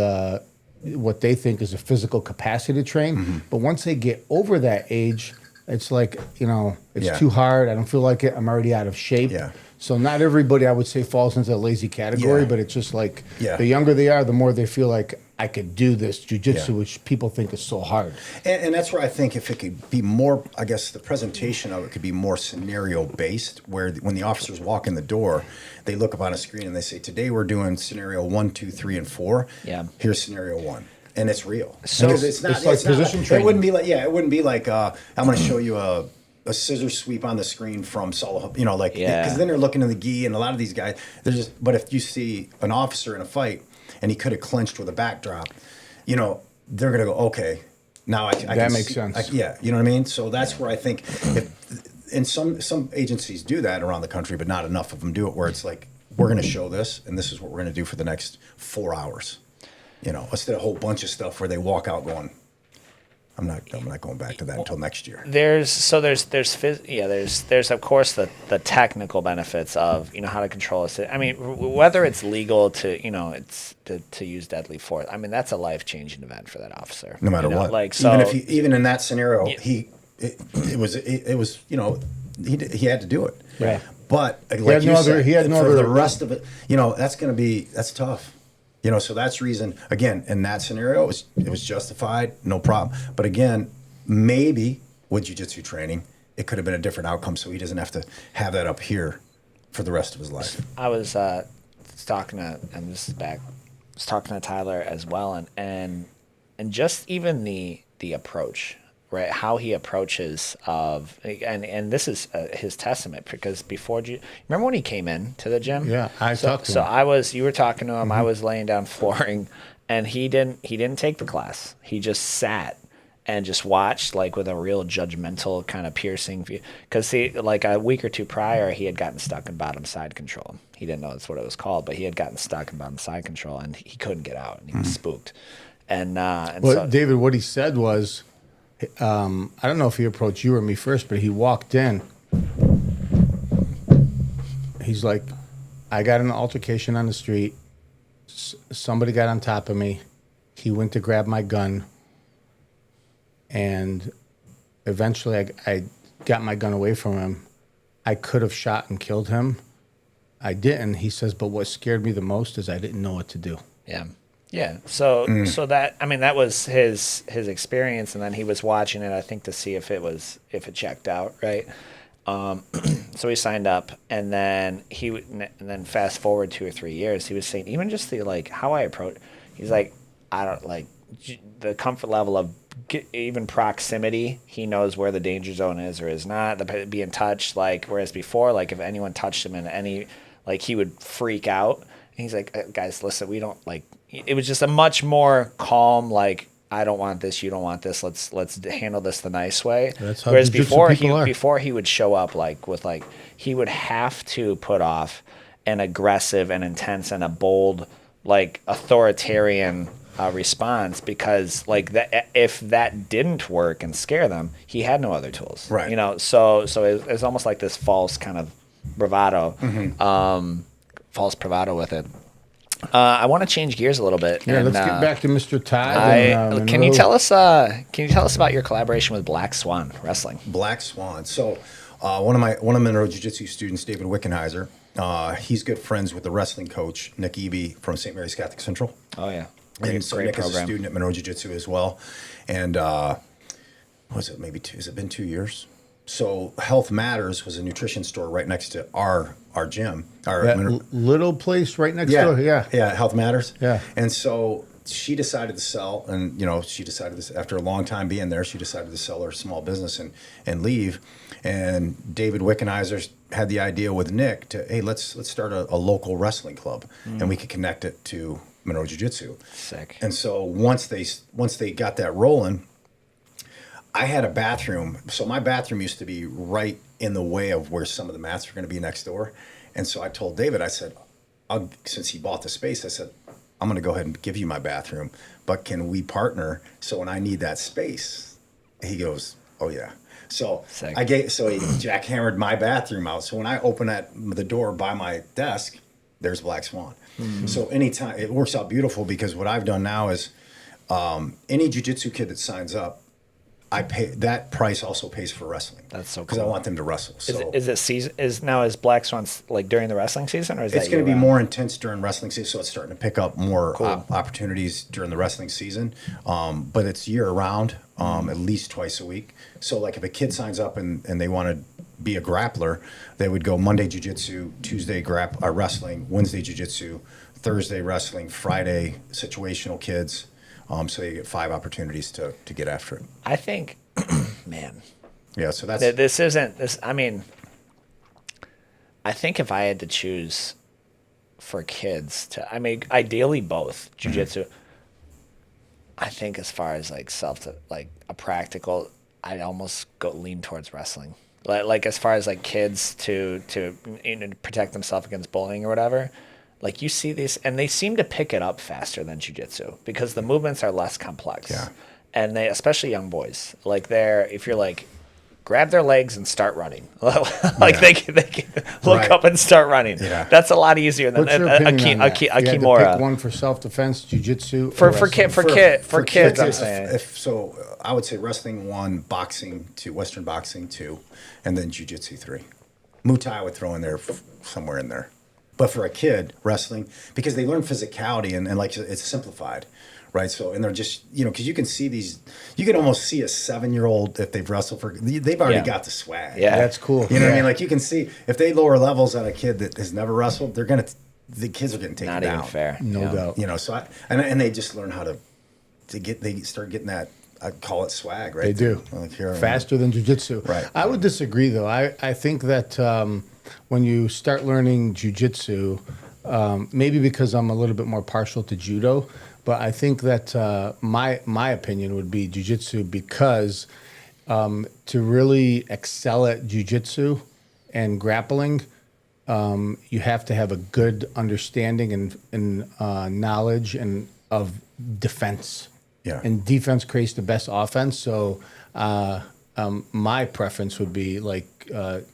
Speaker 3: what they think is a physical capacity to train. But once they get over that age, it's like, it's too hard. I don't feel like it. I'm already out of shape.
Speaker 2: Yeah.
Speaker 3: So not everybody, I would say, falls into the lazy category, but it's just like the younger they are, the more they feel like I could do this jiu-jitsu, which people think is so hard.
Speaker 2: And that's where I think if it could be more, I guess the presentation of it could be more scenario-based, where when the officers walk in the door, they look up on a screen and they say, today we're doing scenario 1, 2, 3, and 4. Yeah. Here's scenario 1. And it's real.
Speaker 1: So
Speaker 2: it's not
Speaker 3: position training.
Speaker 2: It wouldn't be like, I'm going to show you a scissor sweep on the screen from Solo, because then they're looking in the gi, and a lot of these guys, but if you see an officer in a fight and he could have clinched with a backdrop, they're going to go, okay, now I
Speaker 3: that makes sense.
Speaker 2: you know what I mean? So that's where I think, and some agencies do that around the country, but not enough of them do it, where it's like, we're going to show this, and this is what we're going to do for the next 4 hours. Instead of a whole bunch of stuff where they walk out going, I'm not going back to that until next year.
Speaker 1: There's of course the technical benefits of how to control it. I mean, whether it's legal to it's to use deadly force. I mean, that's a life-changing event for that officer.
Speaker 2: No matter what.
Speaker 1: Like, so
Speaker 2: Even in that scenario, it was he had to do it.
Speaker 3: Yeah.
Speaker 2: But like you said,
Speaker 3: he had no
Speaker 2: for
Speaker 3: other.
Speaker 2: the rest of it, that's tough. So that's the reason, again, in that scenario, it was justified, no problem. But again, maybe with jiu-jitsu training, it could have been a different outcome, so he doesn't have to have that up here for the rest of his life.
Speaker 1: I was talking to, and this is back, I was talking to Tyler as well, and just even the approach, right? How he approaches and this is his testament, because remember when he came in to the gym?
Speaker 3: Yeah, I talked to him.
Speaker 1: You were talking to him, I was laying down flooring, and he didn't take the class. He just sat and just watched, like, with a real judgmental kind of piercing view. Because like a week or two prior, he had gotten stuck in bottom side control. He didn't know that's what it was called, but he had gotten stuck in bottom side control, and he couldn't get out, and he was spooked.
Speaker 3: Well, David, what he said was, I don't know if he approached you or me first, but he walked in. He's like, I got in an altercation on the street. Somebody got on top of me. He went to grab my gun. And eventually I got my gun away from him. I could have shot and killed him. I didn't. He says, but what scared me the most is I didn't know what to do.
Speaker 1: Yeah. Yeah. So that, I mean, that was his experience. And then he was watching it, I think, to see if it checked out. Right. So he signed up, and then fast forward 2 or 3 years, he was saying, even just how I approach, he's like, I don't like the comfort level of even proximity. He knows where the danger zone is or is not. Being touched, whereas before, if anyone touched him in any, he would freak out. And he's like, guys, listen, we don't it was just a much more calm, I don't want this, you don't want this. Let's handle this the nice way.
Speaker 3: That's how
Speaker 1: whereas
Speaker 3: jiu-jitsu
Speaker 1: before he would show up he would have to put off an aggressive and intense and a bold, authoritarian response, because if that didn't work and scare them, he had no other tools.
Speaker 2: Right.
Speaker 1: So it's almost like this false kind of bravado, false bravado with it. I want to change gears a little bit.
Speaker 3: Yeah,
Speaker 1: and,
Speaker 3: let's get back to Mr. Todd.
Speaker 1: Can you tell us about your collaboration with Black Swan Wrestling?
Speaker 2: Black Swan. So one of Monroe Jiu-Jitsu students, David Wickenheiser, he's good friends with the wrestling coach, Nick Eby from St. Mary's Catholic Central.
Speaker 1: Oh, yeah.
Speaker 2: And so
Speaker 1: Great
Speaker 2: Nick
Speaker 1: program.
Speaker 2: is a student at Monroe Jiu-Jitsu as well. And was it maybe has it been 2 years? So Health Matters was a nutrition store right next to our gym.
Speaker 3: That little place right next door.
Speaker 2: Yeah, Health Matters.
Speaker 3: Yeah.
Speaker 2: And so she decided to sell, and she decided this after a long time being there. She decided to sell her small business and leave. And David Wickenheiser had the idea with Nick to, hey, let's start a local wrestling club, and we could connect it to Monroe Jiu-Jitsu.
Speaker 1: Sick.
Speaker 2: And so once they got that rolling, I had a bathroom. So my bathroom used to be right in the way of where some of the mats were going to be next door. And so I told David, I said, since he bought the space, I said, I'm going to go ahead and give you my bathroom, but can we partner? So when I need that space, he goes, oh yeah. So
Speaker 1: Sick.
Speaker 2: he jackhammered my bathroom out. So when I open the door by my desk, there's Black Swan. Mm-hmm. So anytime, it works out beautiful, because what I've done now is any jiu-jitsu kid that signs up, I pay that price also pays for wrestling.
Speaker 1: That's so cool.
Speaker 2: Because I want them to wrestle. So
Speaker 1: Is it season? Is Black Swan's during the wrestling season, or is
Speaker 2: it's
Speaker 1: that
Speaker 2: going to be
Speaker 1: year-round?
Speaker 2: more intense during wrestling season? So it's starting to pick up more opportunities during the wrestling season. But it's year round, at least twice a week. So if a kid signs up and they want to be a grappler, they would go Monday jiu-jitsu, Tuesday wrestling, Wednesday jiu-jitsu, Thursday wrestling, Friday situational kids. So you get 5 opportunities to get after it.
Speaker 1: I think, man.
Speaker 2: Yeah, so that's...
Speaker 1: This isn't... this. I mean, I think if I had to choose for kids ideally both, jiu-jitsu, I think as far as a practical, I'd almost lean towards wrestling. As far as kids to protect themselves against bullying or whatever. You see these, and they seem to pick it up faster than jiu-jitsu because the movements are less complex.
Speaker 2: Yeah.
Speaker 1: and they, especially young boys, like if you're like, grab their legs and start running. Like they can look
Speaker 2: Right.
Speaker 1: up and start running.
Speaker 2: Yeah.
Speaker 1: That's a lot easier than
Speaker 3: What's your
Speaker 1: a
Speaker 3: opinion on that? If you had to
Speaker 1: kimura.
Speaker 3: pick one for self-defense, jiu-jitsu,
Speaker 1: For
Speaker 3: or
Speaker 1: kids,
Speaker 3: wrestling?
Speaker 1: for kids, I'm saying.
Speaker 2: I would say wrestling 1, boxing 2, Western boxing 2, and then jiu-jitsu 3. Muay Thai I would throw in there somewhere in there. But for a kid, wrestling, because they learn physicality and like it's simplified, right? So, and they're just, because you can see you can almost see a 7-year-old if they've wrestled they've already got the swag.
Speaker 1: Yeah.
Speaker 3: That's cool.
Speaker 2: You know what I mean? Like you can see if they lower levels on a kid that has never wrestled, the kids are getting taken
Speaker 1: Not
Speaker 2: down.
Speaker 1: even fair.
Speaker 3: No doubt.
Speaker 2: So and they just learn how they start getting that, I call it swag, right?
Speaker 3: They do.
Speaker 2: Like here,
Speaker 3: Faster than jiu-jitsu.
Speaker 2: Right.
Speaker 3: I would disagree, though. I think that when you start learning jiu-jitsu, maybe because I'm a little bit more partial to judo, but I think that my opinion would be jiu-jitsu because to really excel at jiu-jitsu and grappling, you have to have a good understanding and knowledge and of defense.
Speaker 2: Yeah.
Speaker 3: And defense creates the best offense. So my preference would be like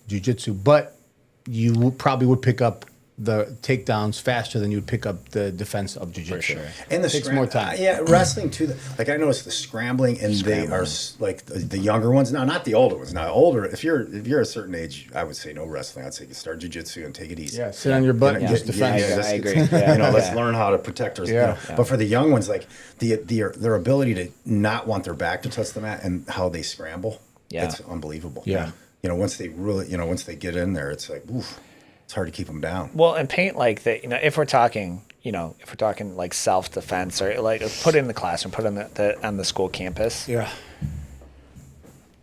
Speaker 3: jiu-jitsu, but you probably would pick up the takedowns faster than you would pick up the defense of jiu-jitsu.
Speaker 1: sure.
Speaker 2: And the
Speaker 3: takes more time.
Speaker 2: wrestling too. Like I noticed the scrambling, and they are like the younger ones. Now, not the older ones. Now, older. If you're a certain age, I would say no wrestling. I'd say you start jiu-jitsu and take it easy.
Speaker 3: Yeah, sit on your butt and just defend.
Speaker 1: I agree. Yeah.
Speaker 2: Let's learn how to protect ourselves.
Speaker 3: Yeah.
Speaker 2: But for the young ones, like their ability to not want their back to touch the mat and how they scramble, it's unbelievable.
Speaker 3: Yeah.
Speaker 2: Once they really, once they get in there, it's like, oof, it's hard to keep them down.
Speaker 1: Well, and paint like that. If we're talking, like self-defense or like put it in the classroom, put it on the school campus.
Speaker 3: Yeah.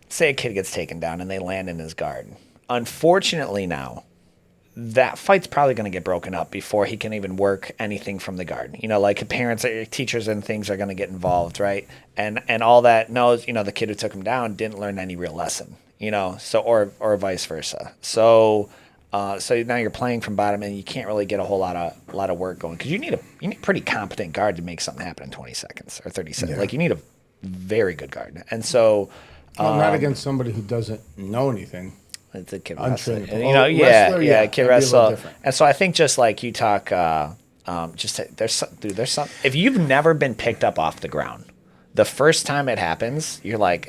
Speaker 1: Say a kid gets taken down and they land in his guard. Unfortunately, now that fight's probably going to get broken up before he can even work anything from the guard. Like parents, teachers, and things are going to get involved, right? And all that knows, the kid who took him down didn't learn any real lesson, So or vice versa. So now you're playing from bottom, and you can't really get a whole lot of work going because you need a pretty competent guard to make something happen in 20 seconds or 30 seconds.
Speaker 2: Yeah.
Speaker 1: Like you need a very good guard, and so.
Speaker 3: Well, not against somebody who doesn't know anything.
Speaker 1: It's a kid wrestler.
Speaker 3: Untrained.
Speaker 1: And,
Speaker 3: Wrestler,
Speaker 1: kid
Speaker 3: that'd be a little
Speaker 1: wrestler.
Speaker 3: different.
Speaker 1: And so I think just like you talk, there's some. If you've never been picked up off the ground, the first time it happens, you're like,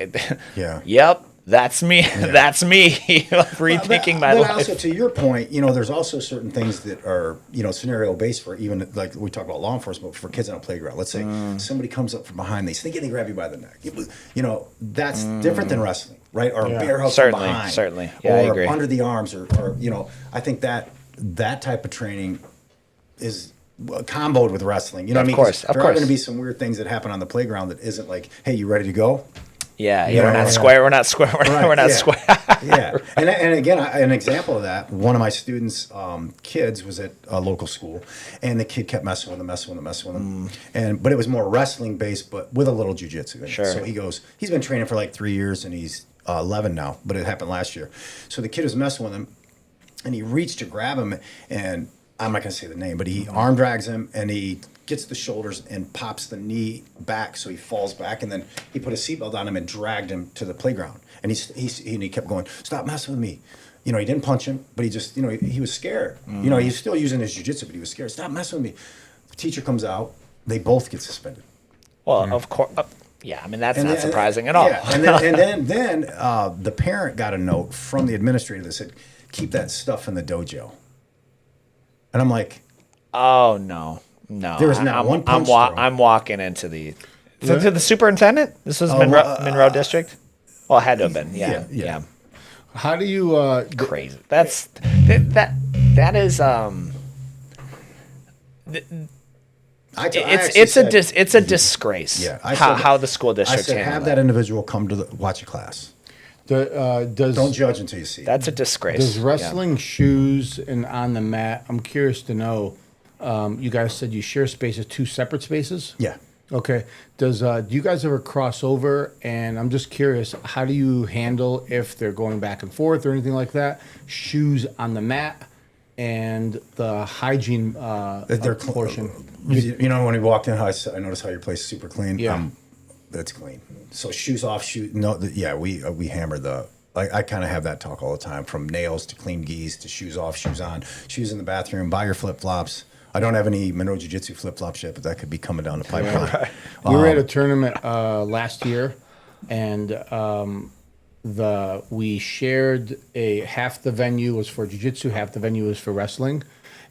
Speaker 2: Yeah.
Speaker 1: yep, that's me. That's me. Rethinking my life.
Speaker 2: Also, to your point, there's also certain things that are, scenario based for even like we talk about law enforcement for kids on a playground. Let's say somebody comes up from behind, they sneak in and grab you by the neck. That's different than wrestling, right? Or a bear hug from behind.
Speaker 1: Certainly. Yeah,
Speaker 2: or
Speaker 1: I agree.
Speaker 2: under the arms, or I think that type of training is comboed with wrestling. You know what I mean?
Speaker 1: Of course.
Speaker 2: There are going to be some weird things that happen on the playground that isn't like, hey, you ready to go?
Speaker 1: Yeah, we're not square. We're not square. We're not square.
Speaker 2: Yeah, and again, an example of that. One of my students' kids was at a local school, and the kid kept messing with him, but it was more wrestling based, but with a little jujitsu.
Speaker 1: Sure.
Speaker 2: So he's been training for like 3 years, and he's 11 now, but it happened last year. So the kid was messing with him, and he reached to grab him, and I'm not going to say the name, but he arm drags him, and he gets the shoulders and pops the knee back so he falls back, and then he put a seatbelt on him and dragged him to the playground. And he kept going, stop messing with me. He didn't punch him, but he just, he was scared. He's still using his jiu-jitsu, but he was scared. Stop messing with me. The teacher comes out. They both get suspended.
Speaker 1: Well, of course. Yeah, that's not surprising at all.
Speaker 2: Yeah, and then the parent got a note from the administrator that said, keep that stuff in the dojo. And I'm like,
Speaker 1: oh, no.
Speaker 2: There was not one punch throw.
Speaker 1: I'm walking into to the superintendent. This was Monroe District. Well, it had to have been. Yeah.
Speaker 3: How do you
Speaker 1: Crazy. That is it's a disgrace.
Speaker 2: Yeah,
Speaker 1: how the school district
Speaker 2: I said have that individual come to watch a class. Don't judge until you see.
Speaker 1: That's a disgrace.
Speaker 3: Does wrestling shoes and on the mat? I'm curious to know. You guys said you share spaces, 2 separate spaces.
Speaker 2: Yeah.
Speaker 3: Okay. Do you guys ever cross over? And I'm just curious, how do you handle if they're going back and forth or anything like that? Shoes on the mat and the hygiene portion.
Speaker 2: When we walked in, I noticed how your place is super clean.
Speaker 3: Yeah.
Speaker 2: It's clean. So shoes off, yeah, we hammer the. I kind of have that talk all the time, from nails to clean gis to shoes off, shoes on, shoes in the bathroom, buy your flip flops. I don't have any Monroe Jiu-Jitsu flip flops yet, but that could be coming down the pipeline.
Speaker 3: Right. We were at a tournament last year, and we shared half the venue was for jiu-jitsu, half the venue was for wrestling,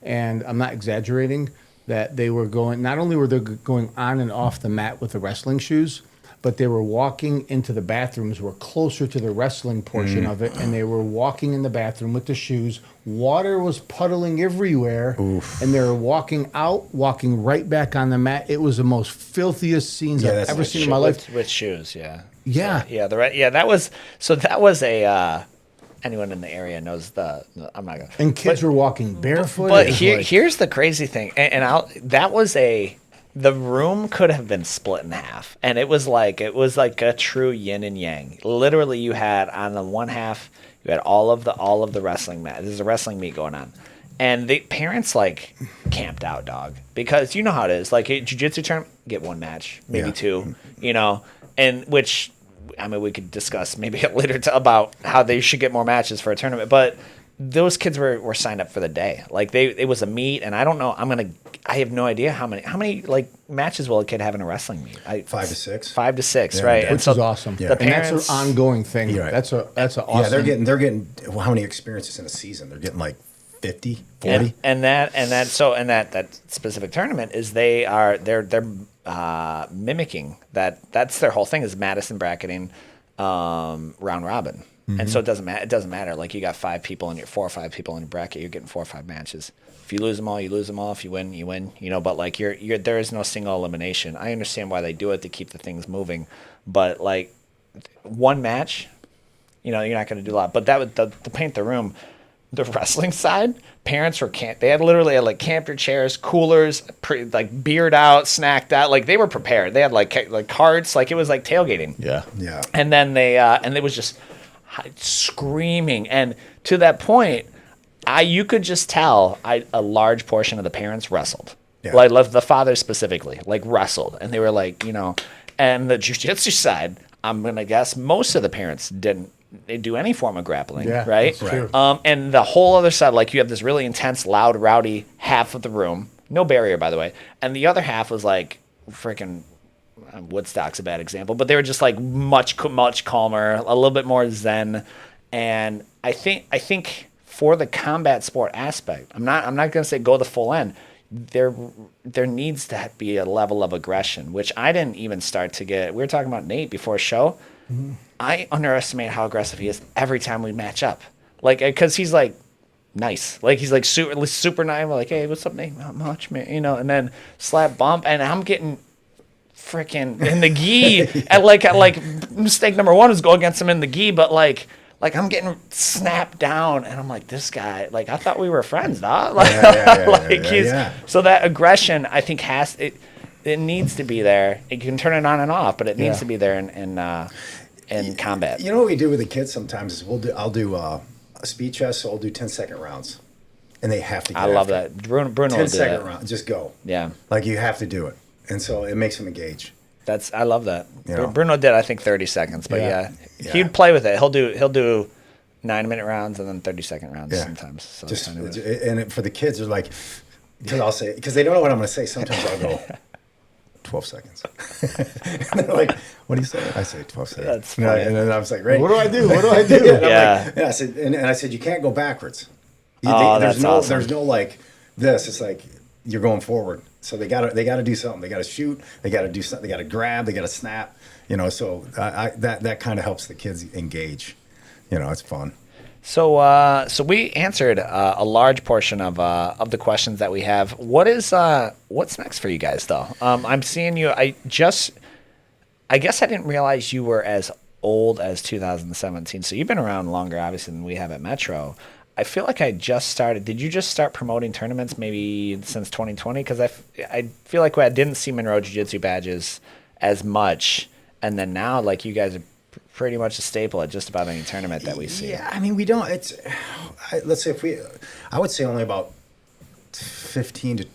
Speaker 3: and I'm not exaggerating that they were going. Not only were they going on and off the mat with the wrestling shoes, but they were walking into the bathrooms, were closer to the wrestling portion of it, and they were walking in the bathroom with the shoes. Water was puddling everywhere, and they were walking out, walking right back on the mat. It was the most filthiest scenes I've ever seen in my life.
Speaker 1: With shoes, yeah.
Speaker 3: Yeah.
Speaker 1: So, that was a anyone in the area knows I'm not gonna.
Speaker 3: And kids were walking barefoot.
Speaker 1: But here's the crazy thing, the room could have been split in half, and it was like a true yin and yang. Literally, you had on the one half, you had all of the wrestling mat. There's a wrestling meet going on, and the parents like camped out, dog, because you know how it is. Like a jiu-jitsu tournament, get one match, maybe two, and which, I mean, we could discuss maybe later about how they should get more matches for a tournament, but those kids were signed up for the day. Like it was a meet, and I don't know. I have no idea how many like matches will a kid have in a wrestling meet.
Speaker 2: 5 to 6.
Speaker 1: 5 to 6,
Speaker 2: yeah,
Speaker 1: right?
Speaker 3: Which is awesome.
Speaker 1: Yeah.
Speaker 3: And that's an ongoing thing.
Speaker 2: Right.
Speaker 3: That's an awesome.
Speaker 2: Yeah, they're getting how many experiences in a season? They're getting like 50, 40.
Speaker 1: And that specific tournament is they're mimicking that. That's their whole thing, is Madison bracketing, round robin. And so it doesn't matter. Like, you got 4 or 5 people in your bracket, you're getting 4 or 5 matches. If you lose them all, you lose them all. If you win, you win. But like there is no single elimination. I understand why they do it, to keep the things moving, but like one match, you're not going to do a lot. But that would to paint the room. The wrestling side, parents were They had literally like camper chairs, coolers, like beered out, snacked out. Like, they were prepared. They had like carts. Like, it was like tailgating.
Speaker 3: Yeah.
Speaker 2: Yeah.
Speaker 1: And then and it was just screaming, and to that point, you could just tell a large portion of the parents wrestled, like the fathers specifically, like wrestled, and they were like, and the jiu-jitsu side, I'm gonna guess most of the parents didn't do any form of grappling, right?
Speaker 3: That's true.
Speaker 1: And the whole other side, like, you have this really intense, loud, rowdy half of the room, no barrier, by the way, and the other half was like freaking. Woodstock's a bad example, but they were just like much calmer, a little bit more zen. And I think for the combat sport aspect, I'm not going to say go the full end. There needs to be a level of aggression, which I didn't even start to get. We were talking about Nate before show. Mm-hmm. I underestimate how aggressive he is every time we match up. Like, because he's like nice, like he's like super nice. We're like, hey, what's up, Nate? Not much, man. And then slap bump, and I'm getting freaking in the gi at like mistake number 1 was go against him in the gi, but like I'm getting snapped down, and I'm like, this guy, like, I thought we were friends, dog. Like, so that aggression, I think, it needs to be there. You can turn it on and off, but it needs to be there in combat.
Speaker 2: You know what we do with the kids sometimes is I'll do a speed chest, so I'll do 10-second rounds, and they have to get
Speaker 1: I love that. Bruno will do
Speaker 2: 10-second
Speaker 1: that.
Speaker 2: round, just go.
Speaker 1: Yeah.
Speaker 2: Like, you have to do it. And so it makes them engage.
Speaker 1: I love that. Bruno did, I think, 30 seconds, but he'd play with it. He'll do 9-minute rounds and then 30-second rounds sometimes. So
Speaker 2: for the kids, they're like, because they don't know what I'm going to say. Sometimes I'll go 12 seconds. And they're like, what do you say? I say 12 seconds.
Speaker 1: That's funny.
Speaker 2: And then I was like, right.
Speaker 3: What do I do? What do I do?
Speaker 2: And I said, and I said, you can't go backwards.
Speaker 1: That's awesome.
Speaker 2: There's no like this. It's like you're going forward. So they gotta do something. They gotta shoot. They gotta do something. They gotta grab. They gotta snap. So that kind of helps the kids engage. It's fun.
Speaker 1: So we answered a large portion of the questions that we have. What's next for you guys, though? I'm seeing you. I guess I didn't realize you were as old as 2017. So you've been around longer, obviously, than we have at Metro. I feel like I just started. Did you just start promoting tournaments maybe since 2020? Because I feel like I didn't see Monroe Jiu-Jitsu badges as much, and then now, like, you guys are pretty much a staple at just about any tournament that we see.
Speaker 2: Yeah, I mean, we don't. Let's say I would say only about 15%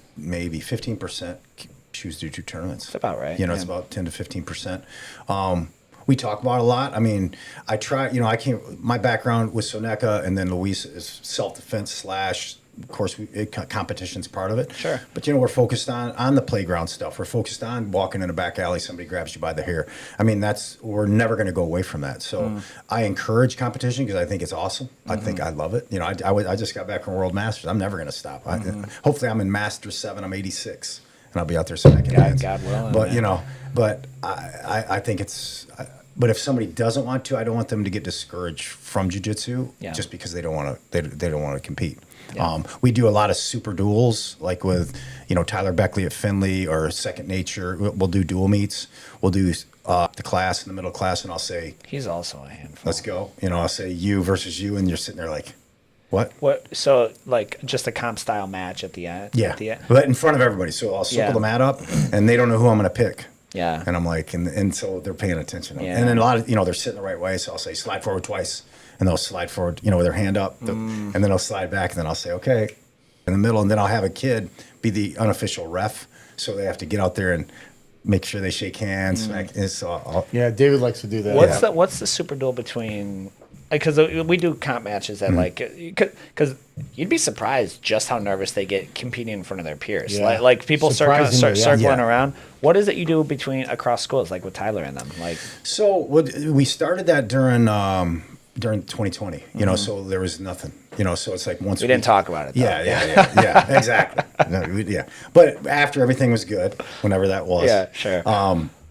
Speaker 2: Jiu-Jitsu tournaments.
Speaker 1: That's about right.
Speaker 2: You know, it's about 10 to 15%. We talk about it a lot. I mean, I try, you know, my background with Soneca and then Luis is self-defense slash, of course, competition's part of it.
Speaker 1: Sure.
Speaker 2: But, you know, we're focused on the playground stuff. We're focused on walking in a back alley, somebody grabs you by the hair. I mean, we're never going to go away from that. So I encourage competition because I think it's awesome. I think I love it. You know, I just got back from World Masters. I'm never going to stop. Hopefully I'm in Masters 7. I'm 86. And I'll be out there smacking hands.
Speaker 1: God willing.
Speaker 2: But, you know, I think it's... But if somebody doesn't want to, I don't want them to get discouraged from jiu-jitsu just because they don't want to. They don't want to compete. Yeah. We do a lot of super duels, like with Tyler Beckley at Finley or Second Nature. We'll do dual meets. We'll do the class and the middle class, and I'll say
Speaker 1: he's also a handful.
Speaker 2: Let's go. I'll say you versus you, and you're sitting there like, what?
Speaker 1: What? So like just a comp style match at the end.
Speaker 2: Yeah.
Speaker 1: At the end?
Speaker 2: But in front of everybody. So I'll circle the mat up, and they don't know who I'm going to pick.
Speaker 1: Yeah.
Speaker 2: And I'm like, and so they're paying attention.
Speaker 1: Yeah.
Speaker 2: And then a lot of, they're sitting the right way. So I'll say, slide forward twice. And they'll slide forward, with their hand up. And then they'll slide back. And then I'll say, okay, in the middle. And then I'll have a kid be the unofficial ref. So they have to get out there and make sure they shake hands. Smack. And so
Speaker 3: yeah, David likes to do that.
Speaker 1: What's the super duel between... Because we do comp matches that because you'd be surprised just how nervous they get competing in front of their peers.
Speaker 3: Yeah.
Speaker 1: Like people start circling around. What is it you do across schools, like with Tyler and them? Like,
Speaker 2: so we started that during 2020. So there was nothing. So it's like once
Speaker 1: we didn't talk about it. Though.
Speaker 2: Yeah, exactly. But after everything was good, whenever that was.
Speaker 1: Yeah, sure.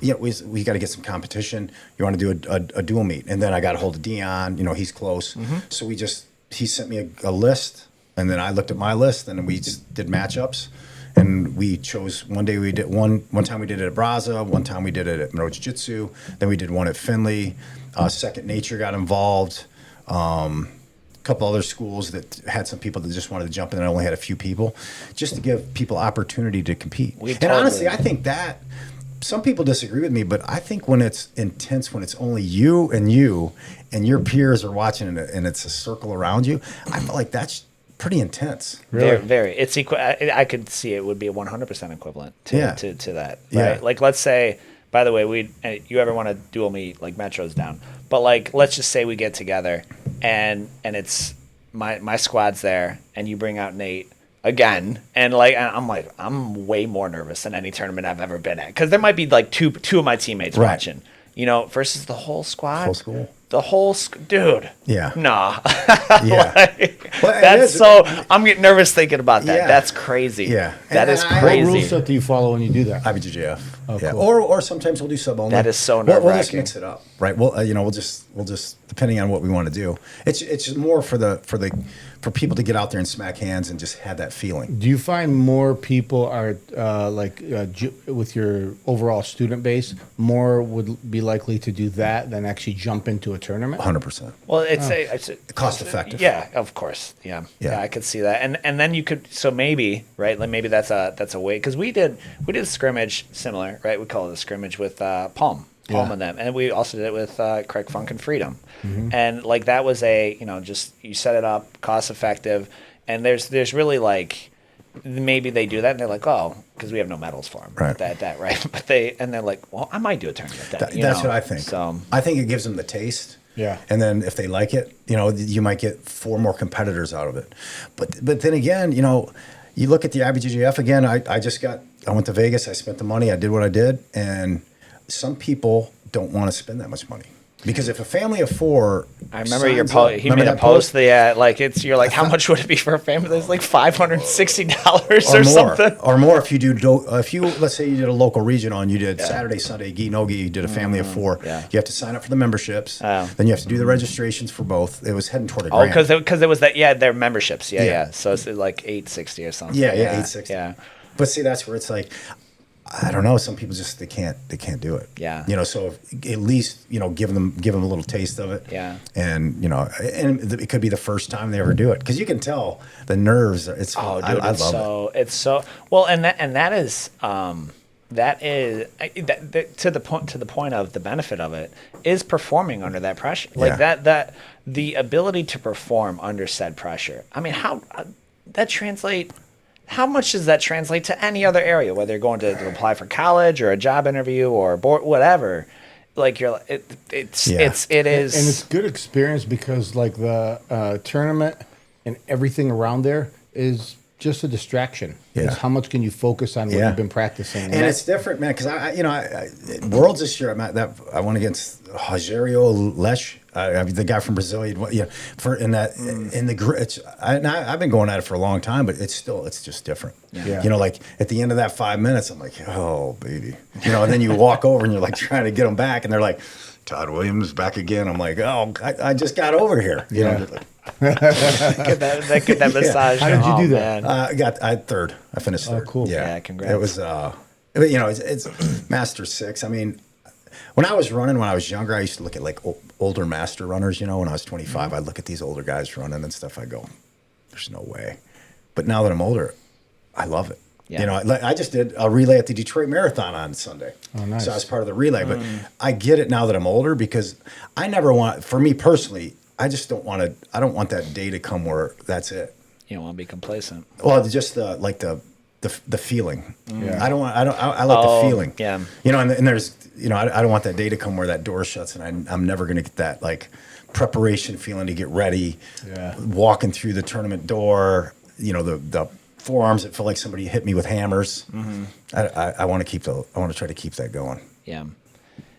Speaker 2: We got to get some competition. You want to do a dual meet. And then I got a hold of Dion. He's close. So he sent me a list. And then I looked at my list and we just did matchups. And we chose, one day we did one time we did it at Braza. One time we did it at Monroe Jiu-Jitsu. Then we did one at Finley. Second Nature got involved. A couple other schools that had some people that just wanted to jump in and only had a few people. Just to give people opportunity to compete. Honestly, I think that... Some people disagree with me, but I think when it's intense, when it's only you and your peers are watching it and it's a circle around you, I feel like that's pretty intense.
Speaker 1: Really? Very. It's equal. I could see it would be 100% equivalent to that. Right?
Speaker 2: Yeah.
Speaker 1: Like, let's say, by the way, you ever want to dual meet, like Metro's down, but like, let's just say we get together and it's my squad's there and you bring out Nate. Again, and I'm way more nervous than any tournament I've ever been at because there might be like two of my teammates watching, versus the whole squad.
Speaker 2: Whole school.
Speaker 1: The whole dude.
Speaker 2: Yeah.
Speaker 1: Nah.
Speaker 2: Yeah.
Speaker 1: I'm getting nervous thinking about that.
Speaker 2: Yeah.
Speaker 1: That's crazy.
Speaker 2: Yeah.
Speaker 1: That is crazy.
Speaker 3: What rule set do you follow when you do that?
Speaker 2: IBJJF.
Speaker 3: Oh,
Speaker 2: yeah.
Speaker 3: cool.
Speaker 2: Or sometimes we'll do sub only.
Speaker 1: That is so nerve-wracking.
Speaker 2: We'll just mix it up, right? We'll just depending on what we want to do. It's just more for people to get out there and smack hands and just have that feeling.
Speaker 3: Do you find more people are with your overall student base, more would be likely to do that than actually jump into a tournament?
Speaker 2: 100%.
Speaker 1: Well, it's
Speaker 2: cost effective.
Speaker 1: Yeah, of course. Yeah, I could see that. And then you could maybe right, like maybe that's a way because we did a scrimmage similar, right? We call it a scrimmage with Palm and them, and we also did it with Craig Funk and Freedom, and like that was just you set it up, cost effective, and there's really like maybe they do that and they're like, oh, because we have no medals for them,
Speaker 2: right?
Speaker 1: That right, but they're like, well, I might do a tournament.
Speaker 2: That's what I think.
Speaker 1: So
Speaker 2: I think it gives them the taste.
Speaker 3: Yeah.
Speaker 2: And then if they like it, you might get 4 more competitors out of it. But then again, you look at the IBJJF again. I went to Vegas. I spent the money. I did what I did, and some people don't want to spend that much money. Because if a family of 4,
Speaker 1: I remember your post. He made a post. You're like, how much would it be for a family? There's like $560 or something,
Speaker 2: or more if you let's say you did a local regional and you did Saturday, Sunday, gi no gi. You did a family of 4.
Speaker 1: Yeah.
Speaker 2: You have to sign up for the memberships. Then you have to do the registrations for both. It was heading toward a
Speaker 1: grand.
Speaker 2: grand.
Speaker 1: Because it was that their memberships. Yeah. So it's like $860 or something.
Speaker 2: Yeah, $860.
Speaker 1: Yeah.
Speaker 2: But see, that's where it's like, I don't know. Some people just they can't do it.
Speaker 1: Yeah.
Speaker 2: So at least give them a little taste of it.
Speaker 1: Yeah.
Speaker 2: And and it could be the first time they ever do it because you can tell the nerves. It's I love it.
Speaker 1: It's so well, and that is to the point of the benefit of it is performing under that pressure. Like that the ability to perform under said pressure. I mean, how that translate. how much does that translate to any other area, whether you're going to apply for college or a job interview or board, whatever? Like it is,
Speaker 3: And it's good experience because like the tournament and everything around there is just a distraction.
Speaker 2: Yeah.
Speaker 3: It's how much can you focus on what you've been practicing?
Speaker 2: And it's different, man, because I Worlds this year, I went against Rogerio Lesh, the guy from Brazil. In the grits. I've been going at it for a long time, but it's just different.
Speaker 3: Yeah.
Speaker 2: You know, like at the end of that 5 minutes, I'm like, oh baby, you know, and then you walk over and you're like trying to get them back, and they're like, Todd Williams back again. I'm like, oh, I just got over here. You know, like,
Speaker 1: get that massage.
Speaker 3: How did you do that?
Speaker 1: Man.
Speaker 2: I third. I finished third.
Speaker 3: Oh, cool.
Speaker 1: Yeah, congrats.
Speaker 2: It was, you know, it's Master 6. I mean, when I was running, when I was younger, I used to look at like older master runners. You know, when I was 25, I'd look at these older guys running and stuff. I go, there's no way. But now that I'm older, I love it.
Speaker 1: Yeah.
Speaker 2: You know, I just did a relay at the Detroit Marathon on Sunday.
Speaker 3: Oh, nice.
Speaker 2: So I was part of the relay. But I get it now that I'm older because I never want, for me personally, I just don't want to, I don't want that day to come where that's it.
Speaker 1: You don't want to be complacent.
Speaker 2: Well, just the feeling.
Speaker 3: Yeah.
Speaker 2: I like the feeling.
Speaker 1: Yeah.
Speaker 2: You know, and there's, you know, I don't want that day to come where that door shuts and I'm never going to get that like preparation feeling to get ready.
Speaker 3: Yeah.
Speaker 2: Walking through the tournament door, you know, the forearms that feel like somebody hit me with hammers. I want to try to keep that going.
Speaker 1: Yeah.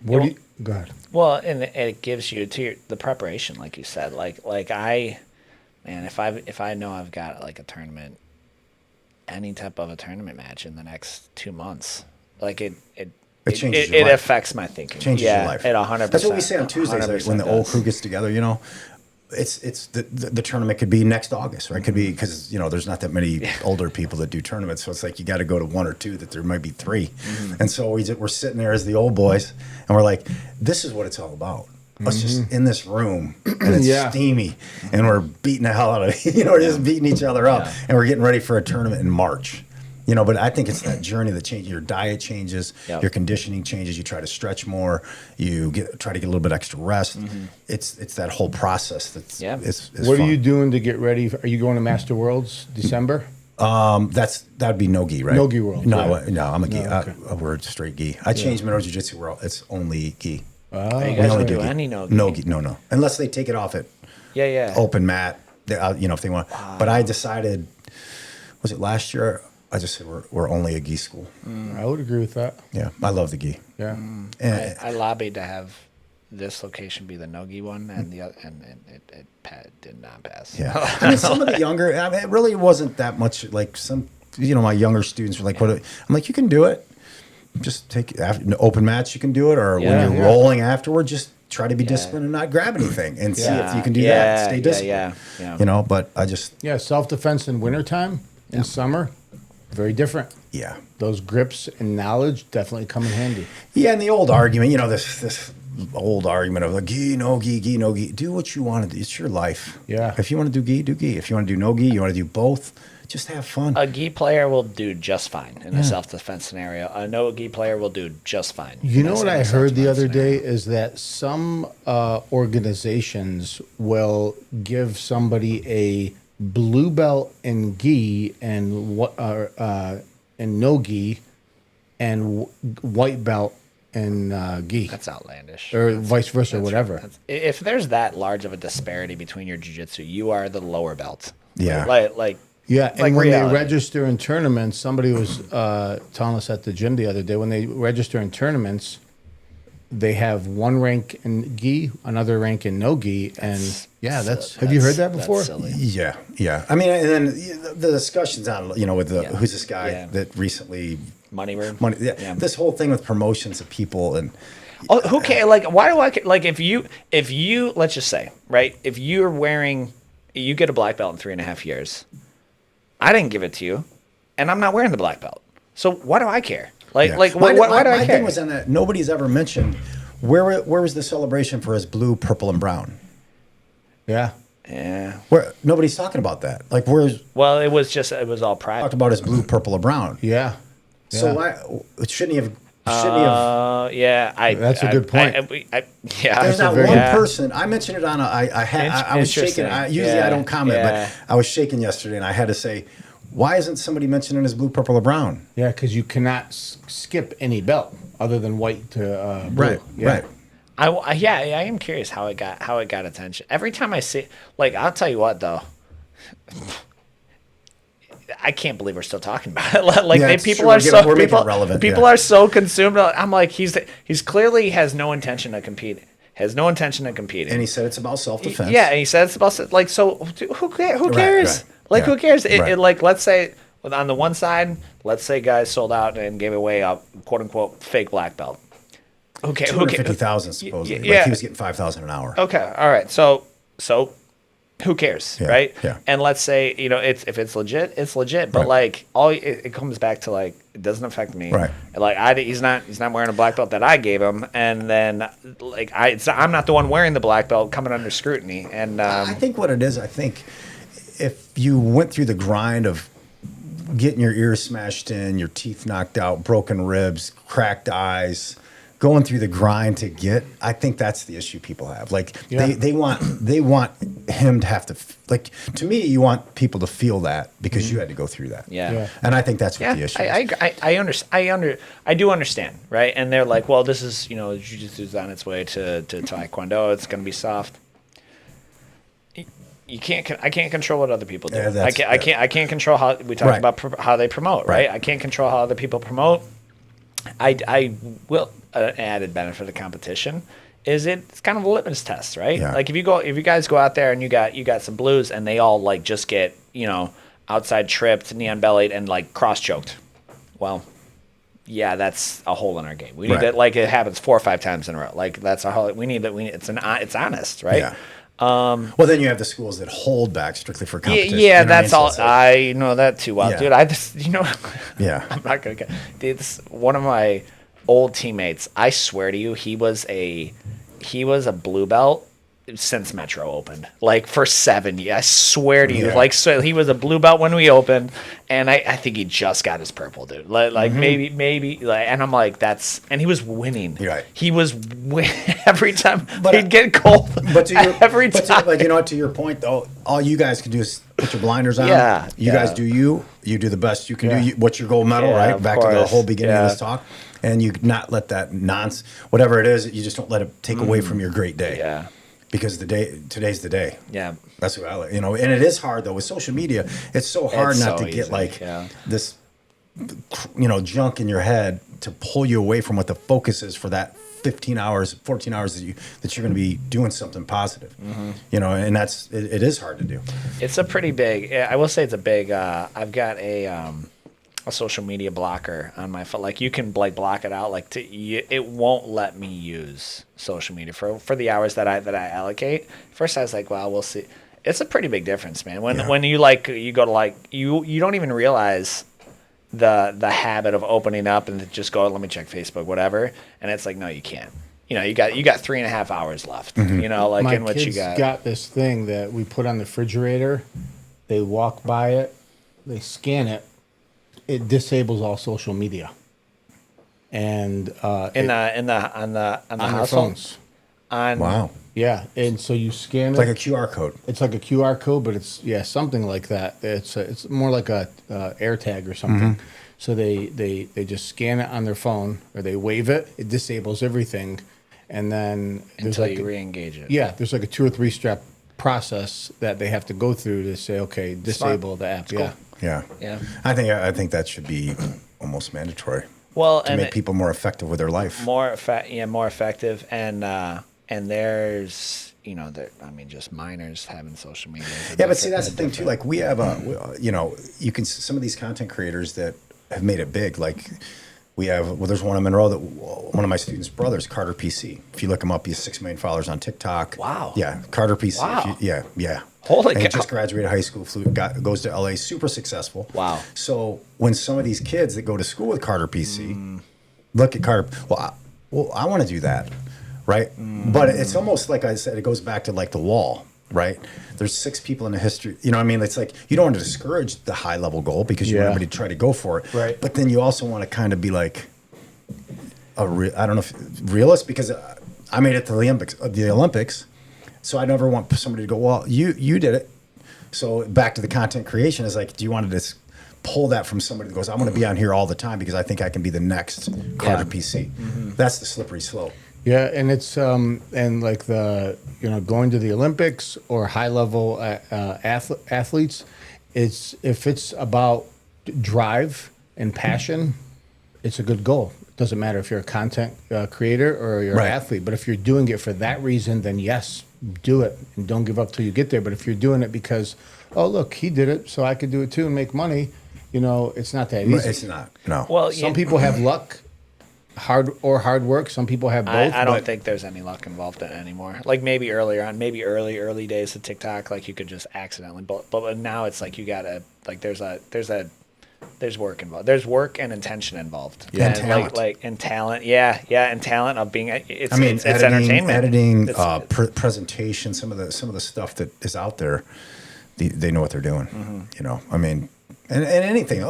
Speaker 3: What do you, go ahead.
Speaker 1: Well, and it gives you the preparation, like you said. Like if I know I've got like a tournament, any type of a tournament match in the next 2 months, like it
Speaker 2: changes your life.
Speaker 1: affects my thinking.
Speaker 2: Changes your life.
Speaker 1: It 100%.
Speaker 2: That's what we say on Tuesdays, like, when the old crew gets together. You know, it's the tournament could be next August, right? It could be because, you know, there's not that many older people that do tournaments, so it's like you got to go to one or two. That there might be three, and so we're sitting there as the old boys, and we're like, this is what it's all about. Us just in this room, and it's steamy, and we're beating the hell out of it. You know, we're just beating each other up, and we're getting ready for a tournament in March. You know, but I think it's that journey that changes. Your diet changes, your conditioning changes. You try to stretch more. You try to get a little bit extra rest. It's that whole process. That's it's
Speaker 3: What
Speaker 2: fun.
Speaker 3: are you doing to get ready? Are you going to Master Worlds December?
Speaker 2: That'd be no gi, right?
Speaker 3: No gi world.
Speaker 2: No, no, I'm a gi.
Speaker 3: No, okay.
Speaker 2: We're straight gi. I changed Monroe Jiu-Jitsu world. It's only gi.
Speaker 1: Oh, you
Speaker 2: We
Speaker 1: guys
Speaker 2: only
Speaker 1: don't do
Speaker 2: gi.
Speaker 1: any no gi.
Speaker 2: No gi. No. Unless they take it off at open mat. You know, if they want. But I decided, was it last year? I just said we're only a gi school.
Speaker 3: I would agree with that.
Speaker 2: Yeah, I love the gi.
Speaker 3: Yeah.
Speaker 2: And
Speaker 1: I lobbied to have this location be the no-gi one, and the other, and it did not pass.
Speaker 2: yeah, I mean, some of the younger, I mean, it really wasn't that much. Like some, you know, my younger students were like, "What?" I'm like, "You can do it. Just take open match. You can do it, or when you're rolling afterward, just try to be disciplined and not grab anything, and see if you can do that. Stay disciplined.
Speaker 1: Yeah.
Speaker 2: You know, but I just
Speaker 3: Self-defense in wintertime, in summer, very different.
Speaker 2: yeah.
Speaker 3: Those grips and knowledge definitely come in handy.
Speaker 2: Yeah, and the old argument, you know, this old argument of like gi, no gi, gi, no gi. Do what you want to do. It's your life.
Speaker 3: Yeah.
Speaker 2: If you want to do gi, do gi. If you want to do no gi, you want to do both. Just have fun.
Speaker 1: A gi player will do just fine in a self-defense scenario. A no-gi player will do just fine.
Speaker 3: You know what I heard the other
Speaker 1: scenario.
Speaker 3: day is that some organizations will give somebody a blue belt in gi and and no gi and white belt in gi.
Speaker 1: That's outlandish.
Speaker 3: Or vice versa, whatever.
Speaker 1: If there's that large of a disparity between your jiu-jitsu, you are the lower belt.
Speaker 2: Yeah.
Speaker 1: Like
Speaker 3: Yeah, and
Speaker 1: like
Speaker 3: when
Speaker 1: reality.
Speaker 3: they register in tournaments, somebody was telling us at the gym the other day, when they register in tournaments, they have one rank in gi, another rank in no gi, and have you heard that before?
Speaker 1: That's silly.
Speaker 2: Yeah. I mean, and then the discussions on, you know, with who's this guy that recently
Speaker 1: Money room.
Speaker 2: This whole thing with promotions of people and
Speaker 1: Who cares? Like, why do I care? Like, if you, let's just say, right, if you're wearing, you get a black belt in 3.5 years, I didn't give it to you, and I'm not wearing the black belt. So why do I care? Why do I care?
Speaker 2: My thing was on that. Nobody's ever mentioned where was the celebration for his blue, purple, and brown.
Speaker 3: Yeah.
Speaker 1: Yeah.
Speaker 2: Where nobody's talking about that. Like where's
Speaker 1: Well, it was all private.
Speaker 2: talked about his blue, purple, or brown.
Speaker 3: Yeah.
Speaker 2: So why shouldn't he have?
Speaker 3: That's a good point.
Speaker 2: There's not one person. I mentioned it on I was shaking.
Speaker 1: Interesting.
Speaker 2: Usually I don't comment,
Speaker 1: Yeah.
Speaker 2: but I was shaking yesterday, and I had to say, Why isn't somebody mentioning his blue, purple, or brown?
Speaker 3: Yeah, because you cannot skip any belt other than white to blue.
Speaker 2: Right,
Speaker 3: Yeah.
Speaker 2: right.
Speaker 1: I am curious how it got attention. Every time I see, like, I'll tell you what though, I can't believe we're still talking about it. Like,
Speaker 2: Yeah, it's
Speaker 1: people
Speaker 2: true.
Speaker 1: are so
Speaker 2: We're making
Speaker 1: people
Speaker 2: it relevant,
Speaker 1: people
Speaker 2: yeah.
Speaker 1: are so consumed. I'm like, he's clearly has no intention of competing. Has no intention of competing.
Speaker 2: And he said it's about self-defense.
Speaker 1: Yeah, and he said it's about like, so who cares?
Speaker 2: right.
Speaker 1: Like,
Speaker 2: Yeah.
Speaker 1: who cares?
Speaker 2: Right.
Speaker 1: Like, let's say on the one side, let's say guys sold out and gave away a quote unquote fake black belt. Okay, who cares?
Speaker 2: 250,000 supposedly.
Speaker 1: Yeah.
Speaker 2: Like he was getting 5,000 an hour.
Speaker 1: Okay, all right. So who cares,
Speaker 2: Yeah,
Speaker 1: right?
Speaker 2: yeah.
Speaker 1: And let's say if it's legit, it's legit. But
Speaker 2: Right.
Speaker 1: like it comes back to like it doesn't affect me.
Speaker 2: Right.
Speaker 1: Like he's not wearing a black belt that I gave him, and then like I'm not the one wearing the black belt coming under scrutiny. And
Speaker 2: I think what it is, I think if you went through the grind of getting your ears smashed in, your teeth knocked out, broken ribs, cracked eyes, going through the grind to get, I think that's the issue people have. Like
Speaker 3: Yeah.
Speaker 2: they want him to have to like, to me, you want people to feel that because you had to go through that.
Speaker 1: yeah.
Speaker 3: Yeah.
Speaker 2: And I think that's what
Speaker 1: Yeah,
Speaker 2: the issue is.
Speaker 1: I do understand, right? And they're like, well, this is jiu-jitsu's on its way to taekwondo. It's going to be soft. I can't control what other people do.
Speaker 2: Yeah,
Speaker 1: I can't control how we talk
Speaker 2: Right.
Speaker 1: about how they promote, right?
Speaker 2: Right.
Speaker 1: I can't control how other people promote. I will an added benefit of competition is it's kind of a litmus test, right?
Speaker 2: Yeah.
Speaker 1: Like if you guys go out there and you got some blues and they all like just get outside tripped, neon bellied, and like cross choked. Well, yeah, that's a hole in our game. We need
Speaker 2: Right.
Speaker 1: that. Like it happens 4 or 5 times in a row. Like that's a hole. We need that. It's honest, right?
Speaker 2: Yeah. Well, then you have the schools that hold back strictly for
Speaker 1: Yeah,
Speaker 2: competition.
Speaker 1: yeah,
Speaker 2: You know what I mean?
Speaker 1: that's
Speaker 2: So
Speaker 1: all.
Speaker 2: it's like-
Speaker 1: I know that too well,
Speaker 2: Yeah.
Speaker 1: dude. I just,
Speaker 2: Yeah.
Speaker 1: I'm not gonna get. It's one of my old teammates. I swear to you, he was a blue belt since Metro opened, like for 7 years. I swear to you,
Speaker 2: Yeah.
Speaker 1: like so he was a blue belt when we opened, and I think he just got his purple, dude. Like maybe, like, and I'm like and he was winning.
Speaker 2: You're right.
Speaker 1: He was every time
Speaker 2: But
Speaker 1: he'd get cold.
Speaker 2: But to your,
Speaker 1: every
Speaker 2: but
Speaker 1: time.
Speaker 2: like, you know what, to your point though, all you guys can do is put your blinders on.
Speaker 1: Yeah,
Speaker 2: You
Speaker 1: yeah.
Speaker 2: guys do you do the best you can
Speaker 3: Yeah.
Speaker 2: do. What's your gold medal,
Speaker 1: Yeah,
Speaker 2: right?
Speaker 1: of
Speaker 2: Back to the
Speaker 1: course.
Speaker 2: whole beginning of
Speaker 1: Yeah.
Speaker 2: this talk. And you not let that nonsense, whatever it is, you just don't let it take away from your great day.
Speaker 1: Yeah.
Speaker 2: Because today's the day.
Speaker 1: Yeah.
Speaker 2: That's what I like. And it is hard though with social media. It's so hard
Speaker 1: It's
Speaker 2: not
Speaker 1: so
Speaker 2: to get
Speaker 1: easy,
Speaker 2: like
Speaker 1: yeah.
Speaker 2: this, junk in your head to pull you away from what the focus is for that 15 hours, 14 hours that you're going to be doing something positive. And that's it is hard to do.
Speaker 1: It's a pretty big. I will say it's a big. I've got a social media blocker on my phone. Like you can like block it out. Like it won't let me use social media for the hours that I allocate. First I was like, well, we'll see. It's a pretty big difference, man. When you go to like you don't even realize the habit of opening up and just go, let me check Facebook, whatever. And it's like, no, you can't. You got 3.5 hours left. Like
Speaker 3: My
Speaker 1: in what you
Speaker 3: kids
Speaker 1: got.
Speaker 3: this thing that we put on the refrigerator. They walk by it, they scan it. It disables all social media, and
Speaker 1: on the
Speaker 3: on their
Speaker 1: household?
Speaker 3: phones.
Speaker 2: Wow.
Speaker 3: Yeah, and so you scan
Speaker 2: It's
Speaker 3: it.
Speaker 2: like a QR code.
Speaker 3: It's like a QR code, but it's something like that. It's more like a AirTag or something. So they just scan it on their phone or they wave it. It disables everything, and then there's
Speaker 1: Until
Speaker 3: like
Speaker 1: you re-engage it.
Speaker 3: yeah, there's like a 2 or 3 step process that they have to go through to say, okay, disable the app. Yeah,
Speaker 2: Yeah.
Speaker 1: Yeah.
Speaker 2: I think that should be almost mandatory
Speaker 1: Well,
Speaker 2: to
Speaker 1: and
Speaker 2: make people more effective with their life.
Speaker 1: more effective, and there's just minors having social media.
Speaker 2: Yeah, but see, that's the thing too. Like we have you can some of these content creators that have made it big. Like there's one in Monroe that one of my students' brothers, Carter PC. If you look him up, he has 6 million followers on TikTok.
Speaker 1: Wow.
Speaker 2: Yeah, Carter PC.
Speaker 1: Wow.
Speaker 2: Yeah.
Speaker 1: Holy
Speaker 2: and he
Speaker 1: cow.
Speaker 2: just graduated high school, goes to LA, super successful.
Speaker 1: Wow.
Speaker 2: So when some of these kids that go to school with Carter PC look at Carter, I want to do that, right? But it's almost like I said, it goes back to like the wall, right? There's 6 people in the history. You know what I mean? It's like you don't want to discourage the high level goal because you want
Speaker 3: Yeah.
Speaker 2: everybody to try to go for it.
Speaker 3: Right.
Speaker 2: But then you also want to kind of be like I don't know if realist, because I made it to the Olympics. So I never want somebody to go, well, you did it. So back to the content creation is like, do you want to just pull that from somebody that goes, I want to be on here all the time because I think I can be the next Carter PC. That's the slippery slope.
Speaker 3: Yeah, and it's and like the going to the Olympics or high level athletes, if it's about drive and passion, it's a good goal. It doesn't matter if you're a content creator or you're an athlete, but if you're doing it for that reason, then yes, do it and don't give up till you get there. But if you're doing it because, oh look, he did it, so I could do it too and make money, it's not that easy.
Speaker 2: It's not. No.
Speaker 1: Well,
Speaker 3: Some people have luck. Hard work. Some people have both.
Speaker 1: I don't think there's any luck involved in it anymore. Like maybe earlier on, maybe early days of TikTok, like you could just accidentally, but now it's like you gotta like there's work involved. There's work and intention involved.
Speaker 2: Yeah,
Speaker 1: and
Speaker 2: and talent.
Speaker 1: and talent. Yeah, and talent of being. It's
Speaker 2: editing,
Speaker 1: entertainment.
Speaker 2: Editing, presentation, some of the stuff that is out there, they know what they're doing. I mean. And anything,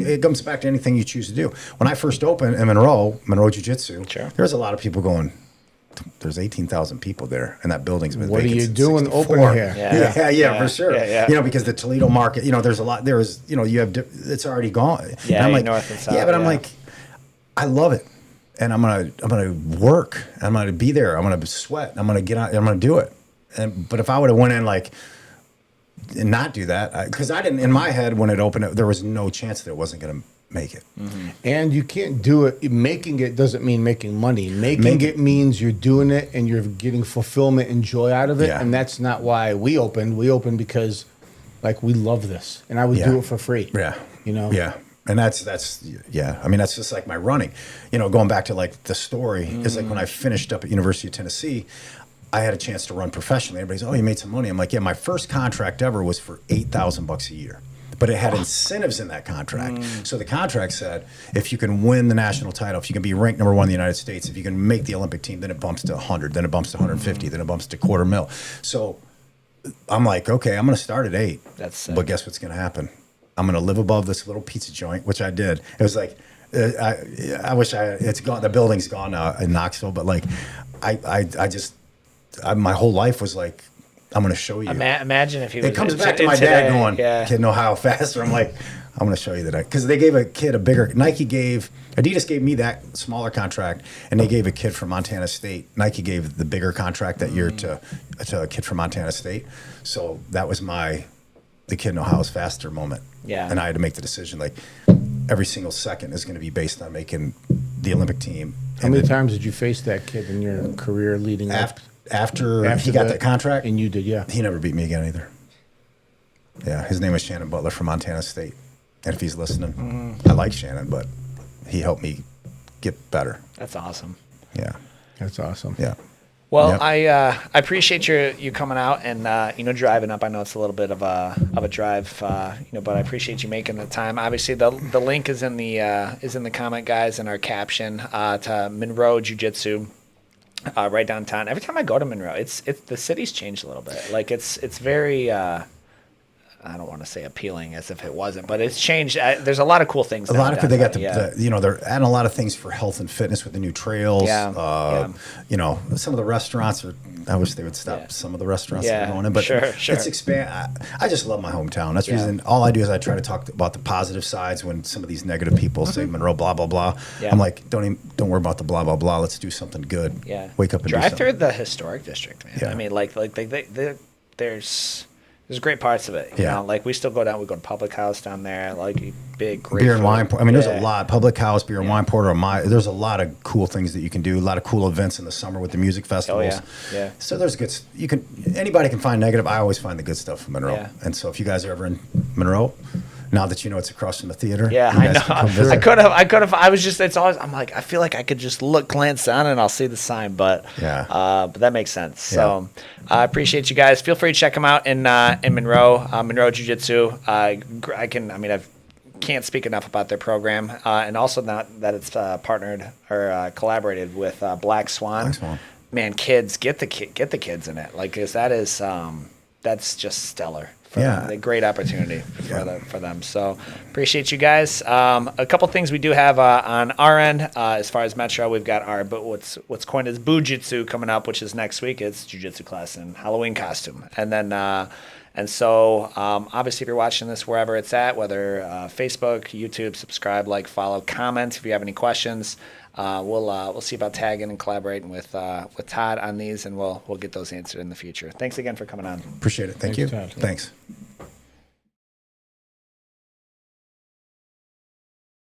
Speaker 2: it comes back to anything you choose to do. When I first opened in Monroe Jiu-Jitsu, there's a lot of people going, there's 18,000 people there, and that building's been
Speaker 3: What are
Speaker 2: vacant
Speaker 3: you
Speaker 2: since
Speaker 3: doing
Speaker 2: 64.
Speaker 3: open here?
Speaker 2: Yeah, for sure.
Speaker 1: Yeah.
Speaker 2: Because the Toledo market, there's a lot, you have, it's already gone.
Speaker 1: Yeah,
Speaker 2: and I'm like,
Speaker 1: north and south.
Speaker 2: Yeah, but I'm like, I love it. And I'm gonna work. I'm gonna be there. I'm gonna sweat. I'm gonna get out. I'm gonna do it. But if I would have went in like, and not do that, because I didn't, in my head when it opened, there was no chance that it wasn't going to make it.
Speaker 3: And you can't do it. Making it doesn't mean making money. Making it means you're doing it and you're getting fulfillment and joy out of it.
Speaker 2: Yeah.
Speaker 3: And that's not why we opened. We opened because like we love this, and I would do it for free.
Speaker 2: Yeah.
Speaker 3: Yeah.
Speaker 2: And that's I mean, that's just like my running. Going back to like the story is like when I finished up at University of Tennessee, I had a chance to run professionally. Everybody's, oh, you made some money. I'm like, yeah, my first contract ever was for $8,000 a year. But it had incentives in that contract. So the contract said, if you can win the national title, if you can be ranked number 1 in the United States, if you can make the Olympic team, then it bumps to 100, then it bumps to 150, then it bumps to $250,000. So I'm like, okay, I'm going to start at 8.
Speaker 1: That's sick.
Speaker 2: But guess what's going to happen? I'm going to live above this little pizza joint, which I did. It was like, I wish it's gone. The building's gone now in Knoxville, but like, my whole life was like, I'm going to show you.
Speaker 1: Imagine if he was.
Speaker 2: It comes back to my dad going, kid, know how faster. I'm like, I'm going to show you that. Because they gave a kid a bigger, Adidas gave me that smaller contract, and they gave a kid from Montana State. Nike gave the bigger contract that year to a kid from Montana State. So that was the kid know how is faster moment.
Speaker 1: Yeah.
Speaker 2: And I had to make the decision, like, every single second is going to be based on making the Olympic team.
Speaker 3: How many times did you face that kid in your career leading up?
Speaker 2: After he got that contract?
Speaker 3: And you did, yeah.
Speaker 2: He never beat me again either. Yeah, his name was Shannon Butler from Montana State. And if he's listening, I like Shannon, but he helped me get better.
Speaker 1: That's awesome.
Speaker 2: Yeah.
Speaker 3: That's awesome.
Speaker 2: Yeah.
Speaker 1: Well,
Speaker 2: Yep.
Speaker 1: I appreciate you coming out and driving up. I know it's a little bit of a drive, but I appreciate you making the time. Obviously, the link is in the comment, guys, in our caption to Monroe Jiu-Jitsu. Right downtown. Every time I go to Monroe, it's the city's changed a little bit. Like it's very I don't want to say appealing as if it wasn't, but it's changed. There's a lot of cool things.
Speaker 2: A lot of they got
Speaker 1: downtown,
Speaker 2: they're adding a lot of things for health and fitness with the new trails.
Speaker 1: Yeah.
Speaker 2: Some of the restaurants are. I wish they would stop some of the restaurants that are going in, but
Speaker 1: sure.
Speaker 2: It's expand. I just love my hometown. That's the reason. All I do is I try to talk about the positive sides when some of these negative people say Monroe blah blah blah.
Speaker 1: Yeah.
Speaker 2: I'm like, don't worry about the blah blah blah. Let's do something good.
Speaker 1: Yeah.
Speaker 2: Wake up and
Speaker 1: drive
Speaker 2: do something.
Speaker 1: through the historic district, man.
Speaker 2: Yeah.
Speaker 1: I mean, there's great parts of it. You know? Like we still go down. We go to Public House down there. Like big great
Speaker 2: beer and
Speaker 1: food.
Speaker 2: wine. I mean, there's a lot. Public House, beer and wine porter. There's a lot of cool things that you can do. A lot of cool events in the summer with the music festivals.
Speaker 1: Yeah.
Speaker 2: So there's good. Anybody can find negative. I always find the good stuff in Monroe.
Speaker 1: Yeah.
Speaker 2: And so if you guys are ever in Monroe, now that you know it's across from the theater,
Speaker 1: Yeah,
Speaker 2: you
Speaker 1: I
Speaker 2: guys can come
Speaker 1: know.
Speaker 2: visit.
Speaker 1: I could have. I was just. It's always. I'm like. I feel like I could just glance down, and I'll see the sign. But but that makes sense. So I appreciate you guys. Feel free to check them out in Monroe, Monroe Jiu-Jitsu. I can't speak enough about their program, and also that it's partnered or collaborated with Black Swan.
Speaker 2: Black Swan.
Speaker 1: Man, kids, get the kids in it. Like, 'cause that is that's just stellar. A great opportunity for them. So appreciate you guys. A couple things we do have on our end as far as Metro. We've got our what's coined as Bujitsu coming up, which is next week. It's jiu-jitsu class in Halloween costume, and then And so, obviously, if you're watching this wherever it's at, whether Facebook, YouTube, subscribe, like, follow, comment. If you have any questions, we'll see about tagging and collaborating with Todd on these, and we'll get those answered in the future. Thanks again for coming on.
Speaker 2: Appreciate it. Thank
Speaker 3: Thanks,
Speaker 2: you.
Speaker 3: Todd.
Speaker 2: Thanks.